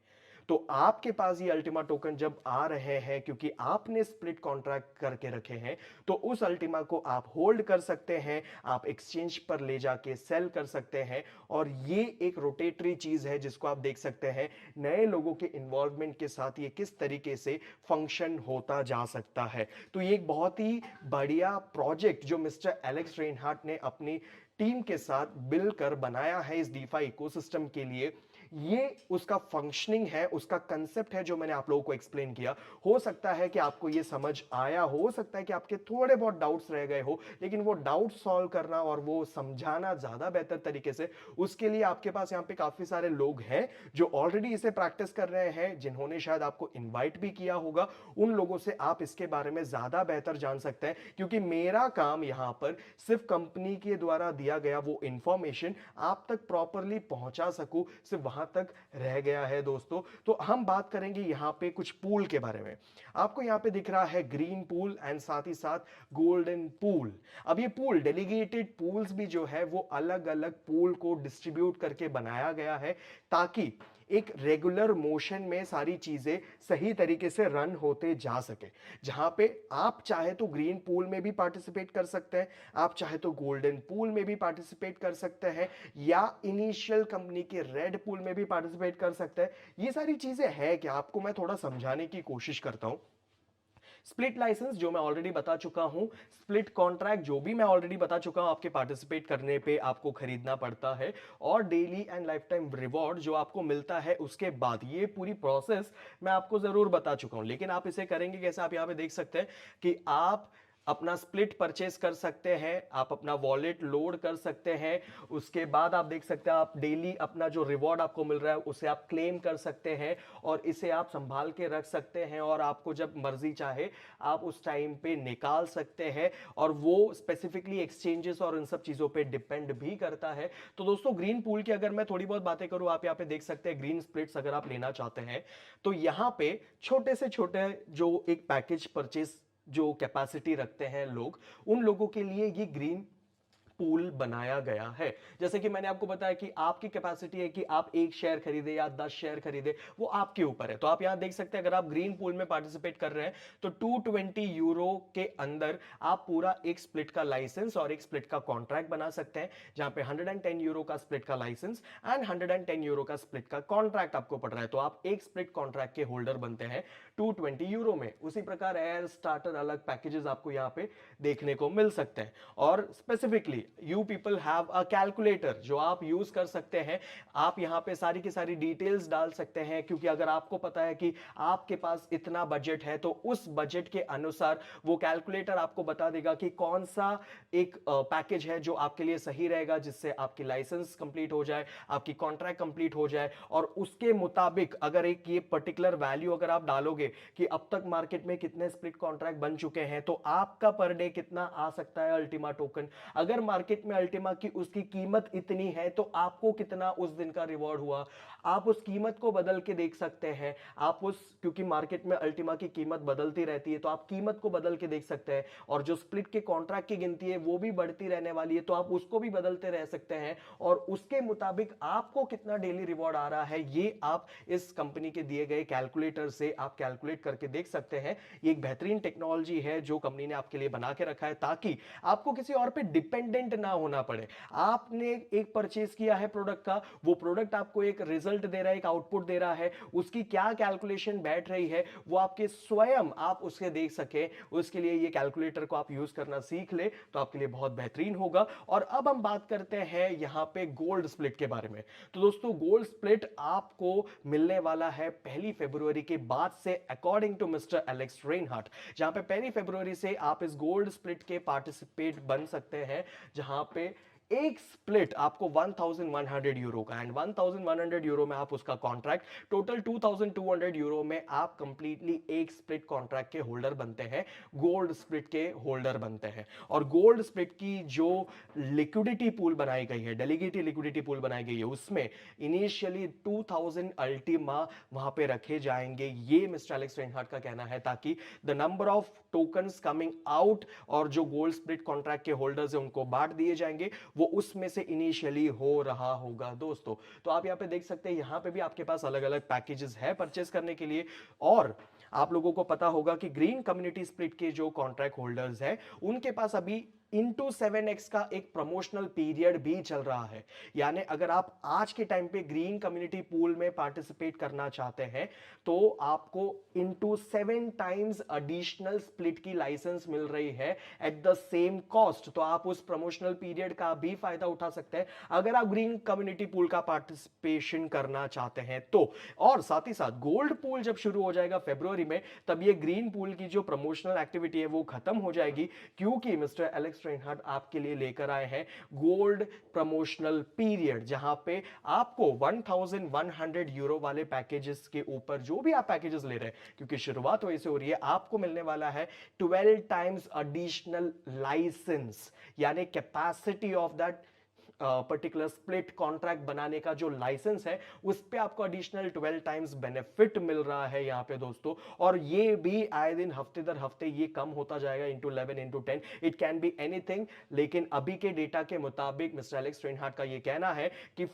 तो आपके पास ये अल्टीमा टोकन जब आ रहे हैं, क्योंकि आपने स्प्लिट कॉन्ट्रैक्ट करके रखे हैं, तो उस अल्टीमा को आप होल्ड कर सकते हैं, आप एक्सचेंज पर ले जाके सेल कर सकते हैं। और ये एक रोटेटरी चीज है जिसको आप देख सकते हैं नए लोगों के इन्वॉल्वमेंट के साथ ये किस तरीके से फंक्शन होता जा सकता है। तो ये एक बहुत ही बढ़िया प्रोजेक्ट जो मिस्टर एलेक्स रेनहार्ट ने अपनी टीम के साथ मिलकर बनाया है इस डीफाई इकोसिस्टम के लिए, ये उसका फंक्शनिंग है, उसका कंसेप्ट है जो मैंने आप लोगों को एक्सप्लेन किया। हो सकता है कि आपको ये समझ आया, हो सकता है कि आपके थोड़े बहुत डाउट्स रह गए हो, लेकिन वो डाउट सॉल्व करना और वो समझाना ज्यादा बेहतर तरीके से, उसके लिए आपके पास यहाँ पे काफी सारे लोग हैं जो ऑलरेडी इसे प्रैक्टिस कर रहे हैं, जिन्होंने शायद आपको इन्वाइट भी किया होगा। उन लोगों से आप इसके बारे में ज्यादा बेहतर जान सकते हैं, क्योंकि मेरा काम यहां पर सिर्फ कंपनी के द्वारा दिया गया वो इंफॉर्मेशन आप तक प्रॉपरली पहुंचा सकूं, सिर्फ वहां तक रह गया है दोस्तों। तो हम बात करेंगे यहां पे कुछ पूल के बारे में। आपको यहां पे दिख रहा है ग्रीन पूल एंड साथ ही साथ गोल्डन पूल। अब ये पूल डेलीगेटेड पूल्स भी जो है वो अलग अलग पूल को डिस्ट्रीब्यूट करके बनाया गया है, ताकि एक रेगुलर मोशन में सारी चीजें सही तरीके से रन होते जा सके। जहां पे आप चाहे तो ग्रीन पूल में भी पार्टिसिपेट कर सकते हैं, आप चाहे तो गोल्डन पूल में भी पार्टिसिपेट कर सकते हैं, या इनिशियल कंपनी के रेड पूल में भी पार्टिसिपेट कर सकते हैं। ये सारी चीजें हैं कि आपको मैं थोड़ा समझाने की कोशिश करता हूं। स्प्लिट लाइसेंस जो मैं ऑलरेडी बता चुका हूं, स्प्लिट कॉन्ट्रैक्ट जो भी मैं ऑलरेडी बता चुका हूं, आपके पार्टिसिपेट करने पे आपको खरीदना पड़ता है, और daily and life time reward जो आपको मिलता है उसके बाद। ये पूरी प्रोसेस मैं आपको जरूर बता चुका हूं, लेकिन आप इसे करेंगे कैसे, आप यहां पे देख सकते हैं कि आप अपना स्प्लिट परचेस कर सकते हैं, आप अपना वॉलेट लोड कर सकते हैं। उसके बाद आप देख सकते हैं, आप डेली अपना जो रिवॉर्ड आपको मिल रहा है उसे आप क्लेम कर सकते हैं और इसे आप संभाल के रख सकते हैं और आपको जब मर्जी चाहे आप उस टाइम पे निकाल सकते हैं। और वो स्पेसिफिकली एक्सचेंजेस और इन सब चीजों पे डिपेंड भी करता है। तो दोस्तों ग्रीन पूल की अगर मैं थोड़ी बहुत बातें करूं, आप यहाँ पे देख सकते हैं ग्रीन स्प्लिट्स अगर आप लेना चाहते हैं तो यहां पे छोटे से छोटे जो एक पैकेज परचेस जो कैपेसिटी रखते हैं लोग, उन लोगों के लिए ये ग्रीन पूल बनाया गया है। जैसे कि मैंने आपको बताया कि आपकी कैपेसिटी है कि आप एक शेयर खरीदे या 10 शेयर खरीदे, वो आपके ऊपर है। तो आप यहां देख सकते हैं अगर आप ग्रीन पूल में पार्टिसिपेट कर रहे हैं तो 220 यूरो के अंदर आप पूरा एक स्प्लिट का लाइसेंस और एक स्प्लिट का कॉन्ट्रैक्ट बना सकते हैं, जहां पे 110 यूरो का स्प्लिट का लाइसेंस एंड 110 यूरो का स्प्लिट का कॉन्ट्रैक्ट आपको पड़ रहा है। तो आप एक स्प्लिट कॉन्ट्रैक्ट के होल्डर बनते हैं 220 यूरो में। उसी प्रकार एयर स्टार्टर अलग पैकेजेस आपको यहां पे देखने को मिल सकते हैं। और specifically you people have a calculator जो आप यूज कर सकते हैं। आप यहां पे सारी की सारी डिटेल्स डाल सकते हैं, क्योंकि अगर आपको पता है कि आपके पास इतना बजट है तो उस बजट के अनुसार वो कैलकुलेटर आपको बता देगा कि कौन सा एक पैकेज है जो आपके लिए सही रहेगा, जिससे आपकी लाइसेंस कंप्लीट हो जाए, आपकी कॉन्ट्रैक्ट कंप्लीट हो जाए। और उसके मुताबिक अगर एक ये पर्टिकुलर वैल्यू अगर आप डालोगे कि अब तक मार्केट में कितने स्प्लिट कॉन्ट्रैक्ट बन चुके हैं तो आपका पर डे कितना आ सकता है अल्टीमा टोकन। अगर मार्केट में अल्टीमा की उसकी कीमत इतनी है तो आपको कितना उस दिन का रिवॉर्ड हुआ, आप उस कीमत को बदल के देख सकते हैं। आप उस, क्योंकि मार्केट में अल्टीमा की कीमत बदलती रहती है तो आप कीमत को बदल के देख सकते हैं। और जो स्प्लिट के कॉन्ट्रैक्ट की गिनती है वो भी बढ़ती रहने वाली है, तो आप उसको भी बदलते रह सकते हैं और उसके मुताबिक आपको कितना डेली रिवॉर्ड आ रहा है ये आप इस कंपनी के दिए गए कैलकुलेटर से आप कैलकुलेट करके देख सकते हैं। ये एक बेहतरीन टेक्नोलॉजी है जो कंपनी ने आपके लिए बना के रखा है, ताकि आपको किसी और पे डिपेंडेंट ना होना पड़े। आपने एक परचेज किया है प्रोडक्ट का, वो प्रोडक्ट आपको एक रिजल्ट दे रहा है, एक आउटपुट दे रहा है, उसकी क्या कैलकुलेशन बैठ रही है वो आपके स्वयं आप उसके देख सके। उसके लिए ये कैलकुलेटर को आप यूज करना सीख ले तो आपके लिए बहुत बेहतरीन होगा। और अब हम बात करते हैं यहां पे गोल्ड स्प्लिट के बारे में। तो दोस्तों गोल्ड स्प्लिट आपको मिलने वाला है 1 फरवरी के बाद से, according to mister Alex Reinhart. जहां पे 1 फरवरी से आप इस गोल्ड स्प्लिट के पार्टिसिपेट बन सकते हैं, जहां पे एक स्प्लिट आपको 1100 यूरो का एंड 1100 यूरो में आप उसका कॉन्ट्रैक्ट, टोटल 2200 यूरो में आप कंप्लीटली एक स्प्लिट कॉन्ट्रैक्ट के होल्डर बनते हैं, गोल्ड स्प्लिट के होल्डर बनते हैं। और गोल्ड स्प्लिट की जो लिक्विडिटी पूल बनाई गई है, डेलीगेटेड लिक्विडिटी पूल बनाई गई है, उसमें इनिशियली 2000 अल्टीमा वहां पे रखे जाएंगे, ये मिस्टर एलेक्स रेनहार्ट का कहना है, ताकि the number of tokens coming out और जो गोल्ड स्प्लिट कॉन्ट्रैक्ट के होल्डर्स हैं उनको बांट दिए जाएंगे, वो उसमें से इनिशियली हो रहा होगा दोस्तों। तो आप यहां पे देख सकते हैं, यहां पे भी आपके पास अलग अलग पैकेजेस है परचेस करने के लिए। और आप लोगों को पता होगा कि ग्रीन कम्युनिटी स्प्लिट के जो कॉन्ट्रैक्ट होल्डर्स हैं उनके पास अभी इंटू 7x का एक प्रमोशनल पीरियड भी चल रहा है। यानी अगर आप आज के टाइम पे ग्रीन कम्युनिटी पूल में पार्टिसिपेट करना चाहते हैं तो आपको इंटू 7 टाइम्स एडिशनल स्प्लिट की लाइसेंस मिल रही है एट द सेम कॉस्ट। तो आप उस प्रमोशनल पीरियड का भी फायदा उठा सकते हैं अगर आप ग्रीन कम्युनिटी पूल का पार्टिसिपेशन करना चाहते हैं तो। और साथ ही साथ गोल्ड पूल जब शुरू हो जाएगा फरवरी में, तब ये ग्रीन पूल की जो प्रमोशनल एक्टिविटी है वो खत्म हो जाएगी, क्योंकि मिस्टर एलेक्स रेनहार्ट आपके लिए लेकर आए हैं गोल्ड प्रमोशनल पीरियड, जहां पे आपको 1100 यूरो वाले पैकेजेस के ऊपर जो भी आप पैकेजेस ले रहे हैं, क्योंकि शुरुआत वैसे हो रही है, आपको मिलने वाला है 12 टाइम्स एडिशनल लाइसेंस, यानी capacity of that particular split contract बनाने का जो लाइसेंस है उस पे आपको एडिशनल 12 टाइम्स बेनिफिट मिल रहा है यहां पे दोस्तों। और ये भी आए दिन हफ्ते दर हफ्ते ये कम होता जाएगा, into 11 into 10, it can be anything. लेकिन अभी के डेटा के मुताबिक मिस्टर एलेक्स रेनहार्ट का ये कहना है कि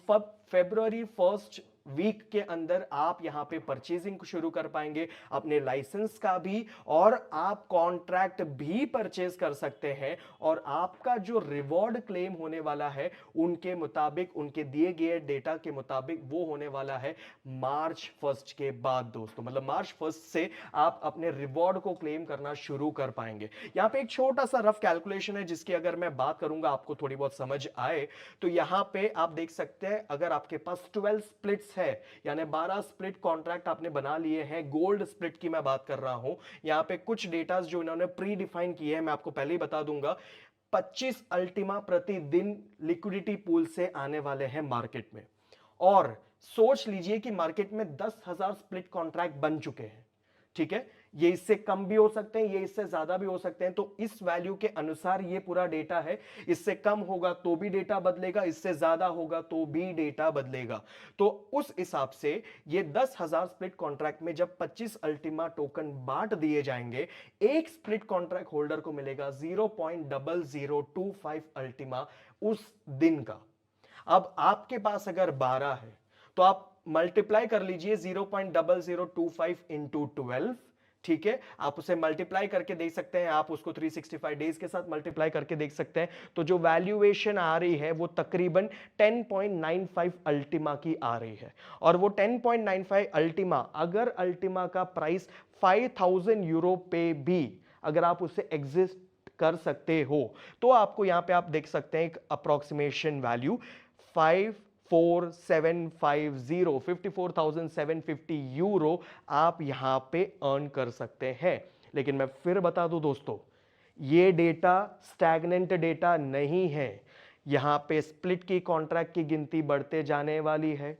फरवरी 1 वीक के अंदर आप यहां पे परचेजिंग शुरू कर पाएंगे अपने लाइसेंस का भी, और आप कॉन्ट्रैक्ट भी परचेज कर सकते हैं। और आपका जो रिवॉर्ड क्लेम होने वाला है उनके मुताबिक, उनके दिए गए डेटा के मुताबिक वो होने वाला है मार्च 1 के बाद दोस्तों। मतलब मार्च 1 से आप अपने रिवॉर्ड को क्लेम करना शुरू कर पाएंगे। यहां पे एक छोटा सा रफ कैलकुलेशन है जिसकी अगर मैं बात करूंगा आपको थोड़ी बहुत समझ आए, तो यहां पे आप देख सकते हैं अगर आपके पास 12 स्प्लिट्स है, यानी 12 स्प्लिट कॉन्ट्रैक्ट आपने बना लिए हैं, गोल्ड स्प्लिट की मैं बात कर रहा हूं। यहां पे कुछ डेटा जो इन्होंने प्री डिफाइन किए हैं मैं आपको पहले ही बता दूंगा। 25 अल्टीमा प्रतिदिन लिक्विडिटी पूल से आने वाले हैं मार्केट में, और सोच लीजिए कि मार्केट में 10,000 स्प्लिट कॉन्ट्रैक्ट बन चुके हैं। ठीक है, ये इससे कम भी हो सकते हैं, ये इससे ज्यादा भी हो सकते हैं, तो इस वैल्यू के अनुसार ये पूरा डेटा है। इससे कम होगा तो भी डेटा बदलेगा, इससे ज्यादा होगा तो भी डेटा बदलेगा। तो उस हिसाब से ये 10,000 स्प्लिट कॉन्ट्रैक्ट में जब 25 अल्टीमा टोकन बांट दिए जाएंगे, एक स्प्लिट कॉन्ट्रैक्ट होल्डर को मिलेगा 0.0025 अल्टीमा उस दिन का। अब आपके पास अगर 12 है तो आप मल्टीप्लाई कर लीजिए 0.0025 इंटू 12। ठीक है, आप उसे मल्टीप्लाई करके देख सकते हैं, आप उसको 365 डेज के साथ मल्टीप्लाई करके देख सकते हैं, तो जो वैल्यूएशन आ रही है वो तकरीबन 10.95 अल्टीमा की आ रही है। और वो 10.95 अल्टीमा, अगर अल्टीमा का प्राइस 5,000 यूरो पे भी अगर आप उसे एग्जिस्ट कर सकते हो, तो आपको यहां पे आप देख सकते हैं एक अप्रोक्सीमेशन वैल्यू 54,750 यूरो आप यहां पे अर्न कर सकते हैं। लेकिन मैं फिर बता दूं दोस्तों, ये डेटा स्टैग्नेंट डेटा नहीं है। यहां पे स्प्लिट की कॉन्ट्रैक्ट की गिनती बढ़ते जाने वाली है।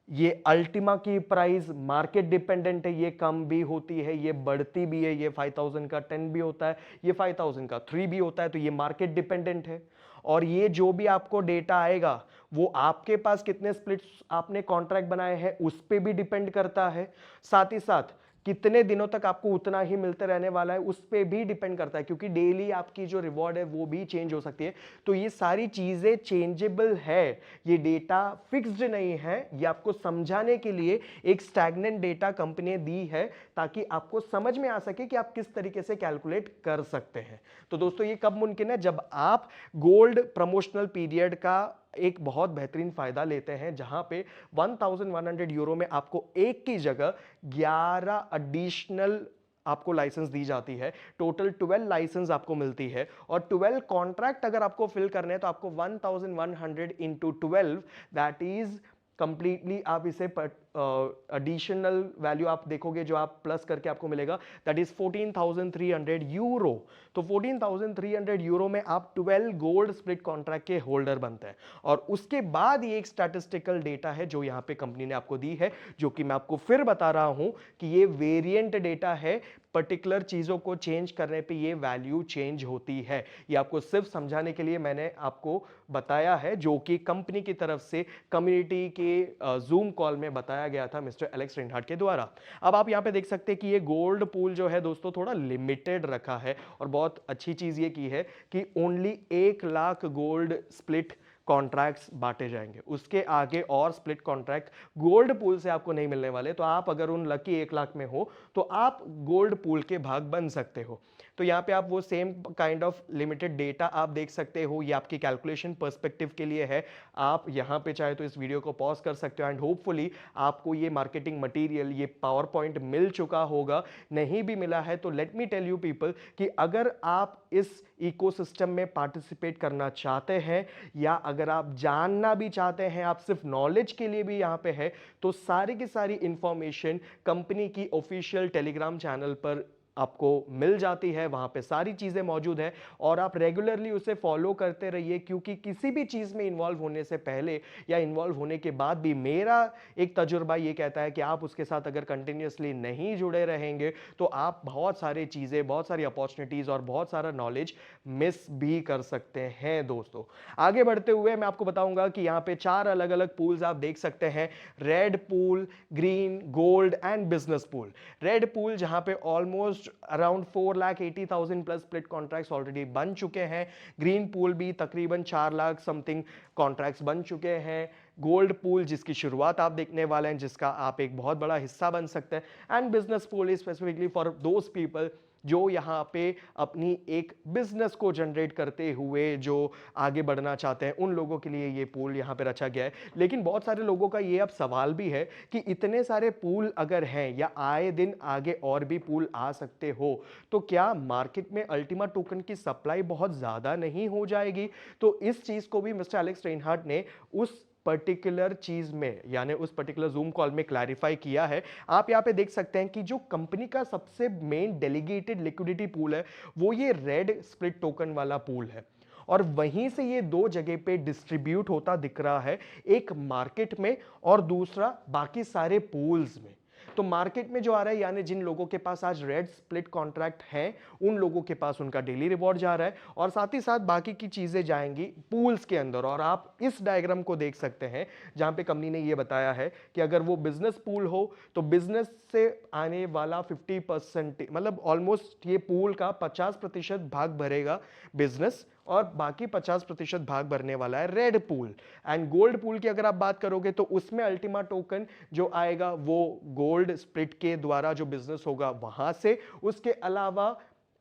ये अल्टीमा की प्राइस मार्केट डिपेंडेंट है, ये कम भी होती है, ये बढ़ती भी है। ये 5,000 का 10 भी होता है, ये 5,000 का 3 भी होता है, तो ये मार्केट डिपेंडेंट है। और ये जो भी आपको डेटा आएगा वो आपके पास कितने स्प्लिट्स आपने कॉन्ट्रैक्ट बनाए हैं उस पर भी डिपेंड करता है। साथ ही साथ कितने दिनों तक आपको उतना ही मिलते रहने वाला है उस पर भी डिपेंड करता है, क्योंकि डेली आपकी जो रिवॉर्ड है वो भी चेंज हो सकती है। तो ये सारी चीजें चेंजेबल है, ये डेटा फिक्स्ड नहीं है। ये आपको समझाने के लिए एक स्टैग्नेंट डेटा कंपनी ने दी है, ताकि आपको समझ में आ सके कि आप किस तरीके से कैलकुलेट कर सकते हैं। तो दोस्तों ये कब मुमकिन है? जब आप गोल्ड प्रमोशनल पीरियड का एक बहुत बेहतरीन फायदा लेते हैं, जहां पे 1,100 यूरो में आपको एक की जगह 11 एडिशनल आपको लाइसेंस दी जाती है। टोटल 12 लाइसेंस आपको मिलती है, और 12 कॉन्ट्रैक्ट अगर आपको फिल करने हैं तो आपको 1,100 इंटू 12, दैट इज कंप्लीटली आप इसे एडिशनल वैल्यू आप देखोगे जो आप प्लस करके आपको मिलेगा, दैट इज 14,300 यूरो। तो 14,300 यूरो में आप 12 गोल्ड स्प्लिट कॉन्ट्रैक्ट के होल्डर बनते हैं। और उसके बाद ये एक स्टैटिस्टिकल डेटा है जो यहां पे कंपनी ने आपको दी है, जो कि मैं आपको फिर बता रहा हूं कि ये वेरिएंट डेटा है। पर्टिकुलर चीजों को चेंज करने पे ये वैल्यू चेंज होती है। ये आपको सिर्फ समझाने के लिए मैंने आपको बताया है, जो कि कंपनी की तरफ से कम्युनिटी के जूम कॉल में बताया गया था मिस्टर एलेक्स रेनहार्ट के द्वारा। अब आप यहां पे देख सकते हैं कि ये गोल्ड पूल जो है दोस्तों थोड़ा लिमिटेड रखा है, और बहुत अच्छी चीज ये की है कि only 1 lakh gold split contracts बांटे जाएंगे। उसके आगे और स्प्लिट कॉन्ट्रैक्ट गोल्ड पूल से आपको नहीं मिलने वाले। तो आप अगर उन लकी 1 लाख में हो तो आप गोल्ड पूल के भाग बन सकते हो। तो यहां पे आप वो same kind of limited data आप देख सकते हो। ये आपकी कैलकुलेशन पर्सपेक्टिव के लिए है। आप यहां पे चाहे तो इस वीडियो को पॉज कर सकते हो, एंड होपफुली आपको ये मार्केटिंग मटेरियल, ये पावर पॉइंट मिल चुका होगा। नहीं भी मिला है तो let me tell you people कि अगर आप इस इकोसिस्टम में पार्टिसिपेट करना चाहते हैं, या अगर आप जानना भी चाहते हैं, आप सिर्फ नॉलेज के लिए भी यहां पे है, तो सारी की सारी इंफॉर्मेशन कंपनी की ऑफिशियल टेलीग्राम चैनल पर आपको मिल जाती है। वहां पे सारी चीजें मौजूद है, और आप रेगुलरली उसे फॉलो करते रहिए, क्योंकि किसी भी चीज में इन्वॉल्व होने से पहले या इन्वॉल्व होने के बाद भी मेरा एक तजुर्बा ये कहता है कि आप उसके साथ अगर कंटिन्यूअसली नहीं जुड़े रहेंगे तो आप बहुत सारी चीजें, बहुत सारी अपॉर्चुनिटीज और बहुत सारा नॉलेज मिस भी कर सकते हैं। दोस्तों आगे बढ़ते हुए मैं आपको बताऊंगा कि यहां पे 4 अलग अलग पूल्स आप देख सकते हैं: red pool, green, gold and business pool. Red pool जहां पे almost around 4,80,000 plus split contracts already बन चुके हैं। ग्रीन पूल भी तकरीबन 4 लाख समथिंग कॉन्ट्रैक्ट्स बन चुके हैं। गोल्ड पूल जिसकी शुरुआत आप देखने वाले हैं, जिसका आप एक बहुत बड़ा हिस्सा बन सकते हैं। And business pool is specifically for those people जो यहां पे अपनी एक बिजनेस को जनरेट करते हुए जो आगे बढ़ना चाहते हैं, उन लोगों के लिए ये पूल यहां पे रचा गया है। लेकिन बहुत सारे लोगों का ये अब सवाल भी है कि इतने सारे पूल अगर हैं, या आए दिन आगे और भी पूल आ सकते हो, तो क्या मार्केट में अल्टीमा टोकन की सप्लाई बहुत ज्यादा नहीं हो जाएगी? तो इस चीज को भी मिस्टर एलेक्स रेनहार्ट ने उस पर्टिकुलर चीज में यानी उस पर्टिकुलर जूम कॉल में क्लैरिफाई किया है। आप यहां पे देख सकते हैं कि जो कंपनी का सबसे मेन डेलीगेटेड लिक्विडिटी पूल है वो ये रेड स्प्लिट टोकन वाला पूल है, और वहीं से ये दो जगह पे डिस्ट्रीब्यूट होता दिख रहा है, एक मार्केट में और दूसरा बाकी सारे पूल्स में। तो मार्केट में जो आ रहा है यानी जिन लोगों के पास आज रेड स्प्लिट कॉन्ट्रैक्ट है उन लोगों के पास उनका डेली रिवॉर्ड जा रहा है, और साथ ही साथ बाकी की चीजें जाएंगी पूल्स के अंदर। और आप इस डायग्राम को देख सकते हैं जहां पे कंपनी ने यह बताया है कि अगर वो बिजनेस पूल हो तो बिजनेस से आने वाला 50% मतलब ऑलमोस्ट ये पूल का 50% भाग भरेगा बिजनेस, और बाकी 50% भाग भरने वाला है red pool. And gold pool की अगर आप बात करोगे तो उसमें अल्टीमा टोकन जो आएगा वो गोल्ड स्प्लिट के द्वारा जो बिजनेस होगा वहां से, उसके अलावा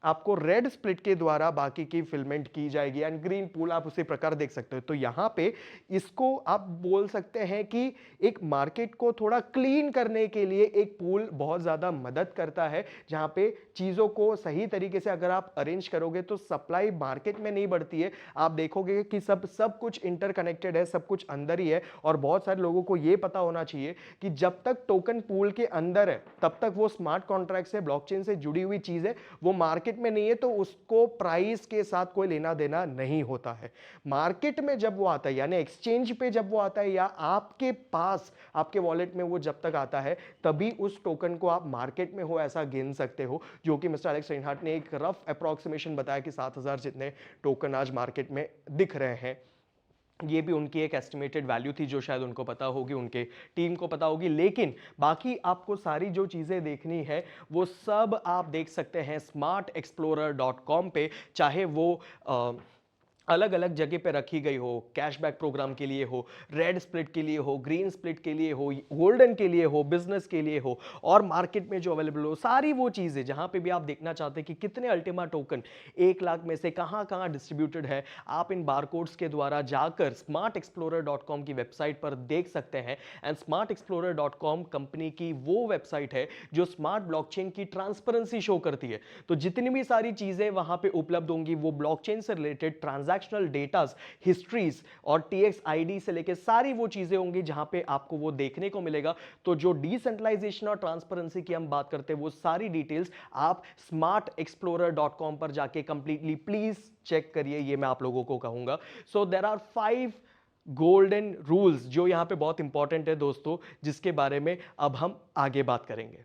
आपको रेड स्प्लिट के द्वारा बाकी की फिलमेंट की जाएगी। एंड ग्रीन पूल आप उसी प्रकार देख सकते हो। तो यहां पे इसको आप बोल सकते हैं कि एक मार्केट को थोड़ा क्लीन करने के लिए एक पूल बहुत ज्यादा मदद करता है, जहां पे चीजों को सही तरीके से अगर आप अरेंज करोगे तो सप्लाई मार्केट में नहीं बढ़ती है। आप देखोगे कि सब कुछ इंटरकनेक्टेड है, सब कुछ अंदर ही है। और बहुत सारे लोगों को यह पता होना चाहिए कि जब तक टोकन पूल के अंदर है तब तक वो स्मार्ट कॉन्ट्रैक्ट से, ब्लॉकचेन से जुड़ी हुई चीज है, वो मार्केट में नहीं है तो उसको प्राइस के साथ कोई लेना देना नहीं होता है। मार्केट में जब वो आता है यानी एक्सचेंज पे जब वो आता है या आपके पास आपके वॉलेट में वो जब तक आता है तभी उस टोकन को आप मार्केट में हो ऐसा गिन सकते हो, जो कि मिस्टर एलेक्स रेनहार्ट ने एक रफ अप्रॉक्सीमेशन बताया कि 7,000 जितने टोकन आज मार्केट में दिख रहे हैं। ये भी उनकी एक एस्टिमेटेड वैल्यू थी जो शायद उनको पता होगी, उनके टीम को पता होगी। लेकिन बाकी आपको सारी जो चीजें देखनी है वो सब आप देख सकते हैं smartexplorer.com पे, चाहे वो अलग अलग जगह पे रखी गई हो, कैशबैक प्रोग्राम के लिए हो, रेड स्प्लिट के लिए हो, ग्रीन स्प्लिट के लिए हो, गोल्डन के लिए हो, बिजनेस के लिए हो, और मार्केट में जो अवेलेबल हो, सारी वो चीजें जहां पे भी आप देखना चाहते हैं कि कितने अल्टीमा टोकन 1 लाख में से कहां कहां डिस्ट्रीब्यूटेड है, आप इन बारकोड्स के द्वारा जाकर smartexplorer.com की वेबसाइट पर देख सकते हैं। एंड smartexplorer.com कंपनी की वो वेबसाइट है जो स्मार्ट ब्लॉकचेन की ट्रांसपेरेंसी शो करती है। तो जितनी भी सारी चीजें वहां पे उपलब्ध होंगी वो ब्लॉकचेन से रिलेटेड ट्रांजैक्शनल डेटास, हिस्ट्रीज और टीएक्स आईडी से लेकर सारी वो चीजें होंगी जहां पे आपको वो देखने को मिलेगा। तो जो डिसेंट्रलाइजेशन और ट्रांसपेरेंसी की हम बात करते हैं वो सारी डिटेल्स आप smartexplorer.com पर जाके कंप्लीटली प्लीज चेक करिए, ये मैं आप लोगों को कहूंगा। So there are 5 golden rules जो यहां पे बहुत इंपॉर्टेंट है दोस्तों, जिसके बारे में अब हम आगे बात करेंगे।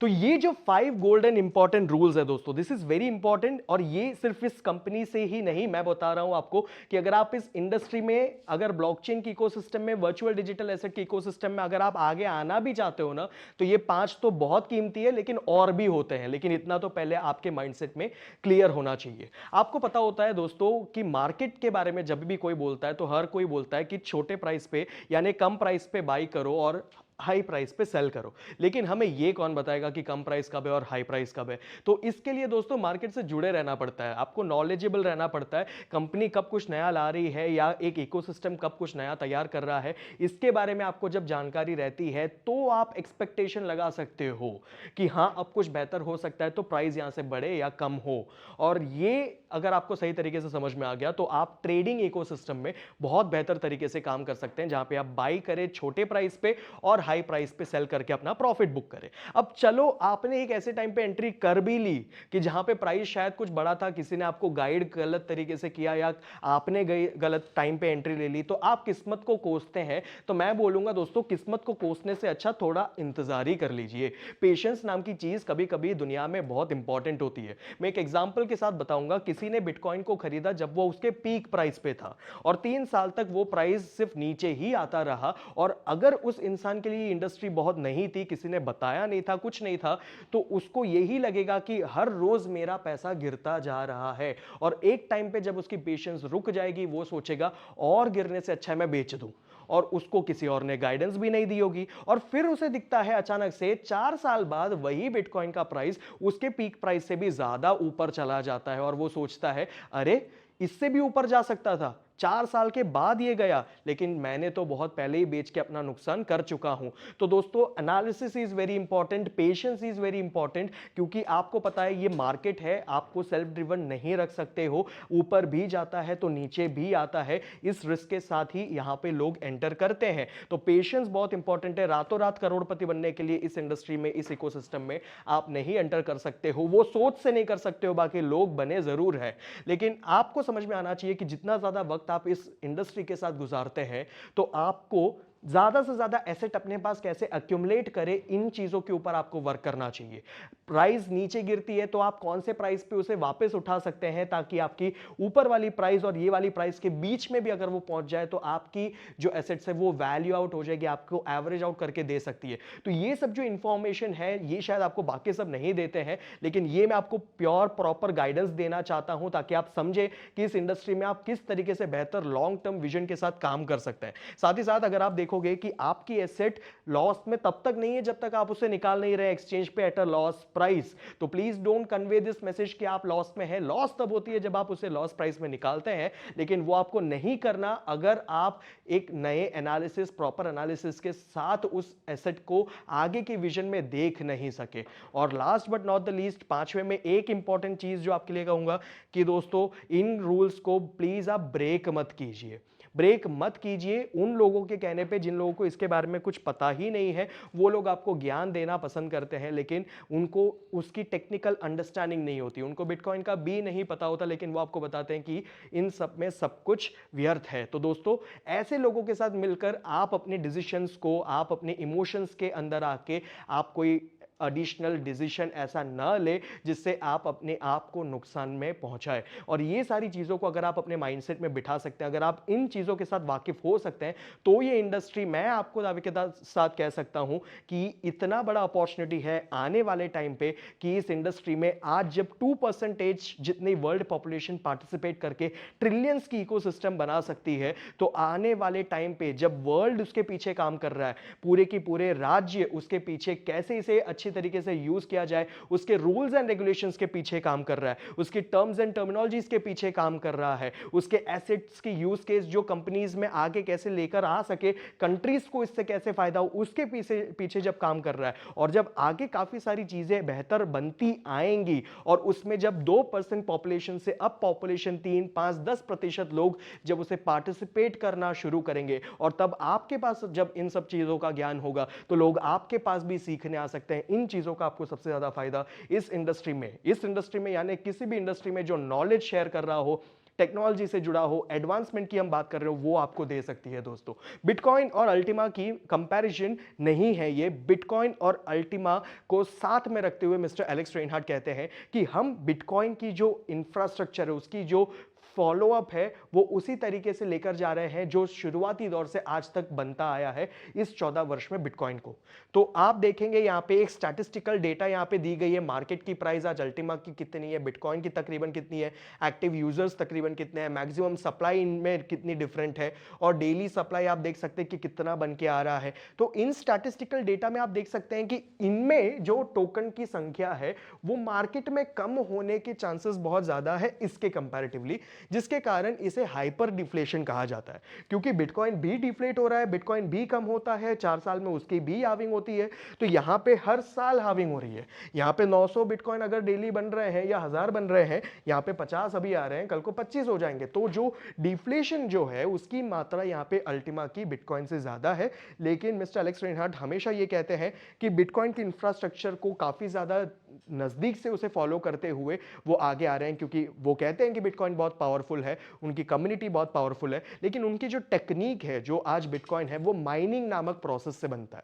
तो ये जो 5 गोल्डन इंपॉर्टेंट रूल्स है दोस्तों, दिस इज वेरी इंपॉर्टेंट। और ये सिर्फ इस कंपनी से ही नहीं, मैं बता रहा हूं आपको कि अगर आप इस इंडस्ट्री में, अगर ब्लॉकचेन की इकोसिस्टम में, वर्चुअल डिजिटल एसेट की इकोसिस्टम में अगर आप आगे आना भी चाहते हो ना, तो ये 5 तो बहुत कीमती है, लेकिन और भी होते हैं। लेकिन इतना तो पहले आपके माइंडसेट में क्लियर होना चाहिए। आपको पता होता है दोस्तों कि मार्केट के बारे में जब भी कोई बोलता है तो हर कोई बोलता है कि छोटे प्राइस पे यानी कम प्राइस पे बाई करो और हाई प्राइस पे सेल करो। लेकिन हमें यह कौन बताएगा कि कम प्राइस कब है और हाई प्राइस कब है? तो इसके लिए दोस्तों मार्केट से जुड़े रहना पड़ता है, आपको नॉलेजेबल रहना पड़ता है। कंपनी कब कुछ नया ला रही है या एक इकोसिस्टम कब कुछ नया तैयार कर रहा है, इसके बारे में आपको जब जानकारी रहती है तो आप एक्सपेक्टेशन लगा सकते हो कि हां अब कुछ बेहतर हो सकता है, तो प्राइस यहां से बढ़े या कम हो। और ये अगर आपको सही तरीके से समझ में आ गया तो आप ट्रेडिंग इकोसिस्टम में बहुत बेहतर तरीके से काम कर सकते हैं, जहां पे आप बाई करें छोटे प्राइस पे और हाई प्राइस पे सेल करके अपना प्रॉफिट बुक करें। अब चलो आपने एक ऐसे टाइम पे एंट्री कर भी ली कि जहां पे प्राइस शायद कुछ बड़ा था, किसी ने आपको गाइड गलत तरीके से किया या आपने गलत टाइम पे एंट्री ले ली, तो आप किस्मत को कोसते हैं। तो मैं बोलूंगा दोस्तों, किस्मत को कोसने से अच्छा थोड़ा इंतजार ही कर लीजिए। पेशेंस नाम की चीज कभी कभी दुनिया में बहुत इंपॉर्टेंट होती है। मैं एक एग्जांपल के साथ बताऊंगा। किसी ने बिटकॉइन को खरीदा जब वो उसके पीक प्राइस पे था और 3 साल तक वो प्राइस सिर्फ नीचे ही आता रहा। और अगर उस इंसान के लिए इंडस्ट्री बहुत नहीं थी, किसी ने बताया नहीं था, कुछ नहीं था, तो उसको यही लगेगा कि हर रोज मेरा पैसा गिरता जा रहा है। और एक टाइम पे जब उसकी पेशेंस रुक जाएगी, वो सोचेगा और गिरने से अच्छा है मैं बेच दूं। और उसको किसी और ने गाइडेंस भी नहीं दी होगी, और फिर उसे दिखता है अचानक से 4 साल बाद वही बिटकॉइन का प्राइस उसके पीक प्राइस से भी ज्यादा ऊपर चला जाता है। और वो सोचता है अरे इससे भी ऊपर जा सकता था, 4 साल के बाद ये गया, लेकिन मैंने तो बहुत पहले ही बेच के अपना नुकसान कर चुका हूं। तो दोस्तों analysis is very important, patience is very important, क्योंकि आपको पता है ये मार्केट है, आपको सेल्फ ड्रिवन नहीं रख सकते हो, ऊपर भी जाता है तो नीचे भी आता है, इस रिस्क के साथ ही यहां पे लोग एंटर करते हैं। तो पेशेंस बहुत इंपॉर्टेंट है। रातों रात करोड़पति बनने के लिए इस इंडस्ट्री में, इस इकोसिस्टम में आप नहीं एंटर कर सकते हो, वो सोच से नहीं कर सकते हो, बाकी लोग बने जरूर है। लेकिन आपको समझ में आना चाहिए कि जितना ज्यादा वक्त आप इस इंडस्ट्री के साथ गुजारते हैं, तो आपको ज्यादा से ज्यादा एसेट अपने पास कैसे एक्यूमुलेट करें, इन चीजों के ऊपर आपको वर्क करना चाहिए। प्राइस नीचे गिरती है तो आप कौन से प्राइस पे उसे वापस उठा सकते हैं, ताकि आपकी ऊपर वाली प्राइस और ये वाली प्राइस के बीच में भी अगर वो पहुंच जाए तो आपकी जो एसेट्स है वो वैल्यू आउट हो जाएगी, आपको एवरेज आउट करके दे सकती है। तो ये सब जो इंफॉर्मेशन है ये शायद आपको बाकी सब नहीं देते हैं, लेकिन ये मैं आपको प्योर प्रॉपर गाइडेंस देना चाहता हूं, ताकि आप समझे कि इस इंडस्ट्री में आप किस तरीके से बेहतर लॉन्ग टर्म विजन के साथ काम कर सकते हैं। साथ ही साथ अगर आप देखोगे कि आपकी एसेट लॉस में तब तक नहीं है जब तक आप उसे निकाल नहीं रहे एक्सचेंज पे एट अ लॉस प्राइस, तो please don't convey this message कि आप लॉस में है। लॉस तब होती है जब आप उसे लॉस प्राइस में निकालते हैं, लेकिन वो आपको नहीं करना अगर आप एक नए एनालिसिस, प्रॉपर एनालिसिस के साथ उस एसेट को आगे के विजन में देख नहीं सके। और last but not the least, पांचवें में एक इंपॉर्टेंट चीज जो आपके लिए कहूंगा कि दोस्तों इन रूल्स को प्लीज आप ब्रेक मत कीजिए। ब्रेक मत कीजिए उन लोगों के कहने पे जिन लोगों को इसके बारे में कुछ पता ही नहीं है। वो लोग आपको ज्ञान देना पसंद करते हैं, लेकिन उनको उसकी टेक्निकल अंडरस्टैंडिंग नहीं होती, उनको बिटकॉइन का भी नहीं पता होता, लेकिन वो आपको बताते हैं कि इन सब में सब कुछ व्यर्थ है। तो दोस्तों ऐसे लोगों के साथ मिलकर आप अपने डिसीजंस को, आप अपने इमोशंस के अंदर आके आप कोई एडिशनल डिसीजन ऐसा न ले जिससे आप अपने आप को नुकसान में पहुंचाए। और ये सारी चीजों को अगर आप अपने माइंडसेट में बिठा सकते हैं, अगर आप इन चीजों के साथ वाकिफ हो सकते हैं, तो ये इंडस्ट्री, मैं आपको दावे के साथ कह सकता हूं कि इतना बड़ा अपॉर्चुनिटी है आने वाले टाइम पे कि इस इंडस्ट्री में आज जब 2% जितनी वर्ल्ड पॉपुलेशन पार्टिसिपेट करके ट्रिलियंस की इकोसिस्टम बना सकती है, तो आने वाले टाइम पे जब वर्ल्ड उसके पीछे काम कर रहा है, पूरे की पूरे राज्य उसके पीछे कैसे इसे अच्छी तरीके से यूज किया जाए, उसके रूल्स एंड रेगुलेशंस के पीछे काम कर रहा है, उसकी टर्म्स एंड टर्मिनोलॉजीज के पीछे काम कर रहा है, उसके एसेट्स की यूज केस जो कंपनीज में आगे कैसे लेकर आ सके, कंट्रीज को इससे कैसे फायदा हो, उसके पीछे पीछे जब काम कर रहा है। और जब आगे काफी सारी चीजें बेहतर बनती आएंगी और उसमें जब 2% पॉपुलेशन से अब पॉपुलेशन 3, 5, 10% लोग जब उसे पार्टिसिपेट करना शुरू करेंगे, और तब आपके पास जब इन सब चीजों का ज्ञान होगा, तो लोग आपके पास भी सीखने आ सकते हैं। इन चीजों का आपको सबसे ज्यादा फायदा इस इंडस्ट्री में यानी किसी भी इंडस्ट्री में जो नॉलेज शेयर कर रहा हो, टेक्नोलॉजी से जुड़ा हो, एडवांसमेंट की हम बात कर रहे हो, वो आपको दे सकती है। दोस्तों बिटकॉइन और अल्टीमा की कंपैरिजन नहीं है ये। बिटकॉइन और अल्टीमा को साथ में रखते हुए मिस्टर एलेक्स रेनहार्ट कहते हैं कि हम बिटकॉइन की जो इंफ्रास्ट्रक्चर है, उसकी जो फॉलोअप है, वो उसी तरीके से लेकर जा रहे हैं जो शुरुआती दौर से आज तक बनता आया है इस 14 वर्ष में बिटकॉइन को। तो आप देखेंगे यहां पे एक स्टैटिस्टिकल डेटा यहां पे दी गई है, मार्केट की प्राइस आज अल्टीमा की कितनी है, बिटकॉइन की तकरीबन कितनी है, एक्टिव यूजर्स तकरीबन कितने हैं, मैक्सिमम सप्लाई इनमें कितनी डिफरेंट है, और डेली सप्लाई आप देख सकते हैं कि कितना बन के आ रहा है। तो इन स्टैटिस्टिकल डेटा में आप देख सकते हैं कि इनमें जो टोकन की संख्या है वो मार्केट में कम होने के चांसेस बहुत ज्यादा है इसके कंपैरेटिवली, जिसके कारण इसे हाइपर डिफ्लेशन कहा जाता है। क्योंकि बिटकॉइन भी डिफ्लेट हो रहा है, बिटकॉइन भी कम होता है, 4 साल में उसकी भी हाविंग होती है, तो यहां पे हर साल हाविंग हो रही है। यहां पे 900 बिटकॉइन अगर डेली बन रहे हैं या 1000 बन रहे हैं, यहां पे 50 अभी आ रहे हैं, कल को 25 हो जाएंगे। तो जो डिफ्लेशन जो है उसकी मात्रा यहां पे अल्टीमा की बिटकॉइन से ज्यादा है। लेकिन मिस्टर एलेक्स रेनहार्ट हमेशा ये कहते हैं कि बिटकॉइन की इंफ्रास्ट्रक्चर को काफी ज्यादा नजदीक से उसे फॉलो करते हुए वो आगे आ रहे हैं, क्योंकि वो कहते हैं कि बिटकॉइन बहुत पावरफुल है, उनकी कम्युनिटी बहुत पावरफुल है, लेकिन उनकी जो टेक्निक है, जो आज बिटकॉइन है, वो माइनिंग नामक प्रोसेस से बनता है।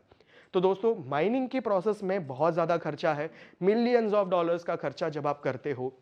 तो दोस्तों माइनिंग की प्रोसेस में बहुत ज्यादा खर्चा है, मिलियंस ऑफ डॉलर्स का खर्चा जब आप करते हो,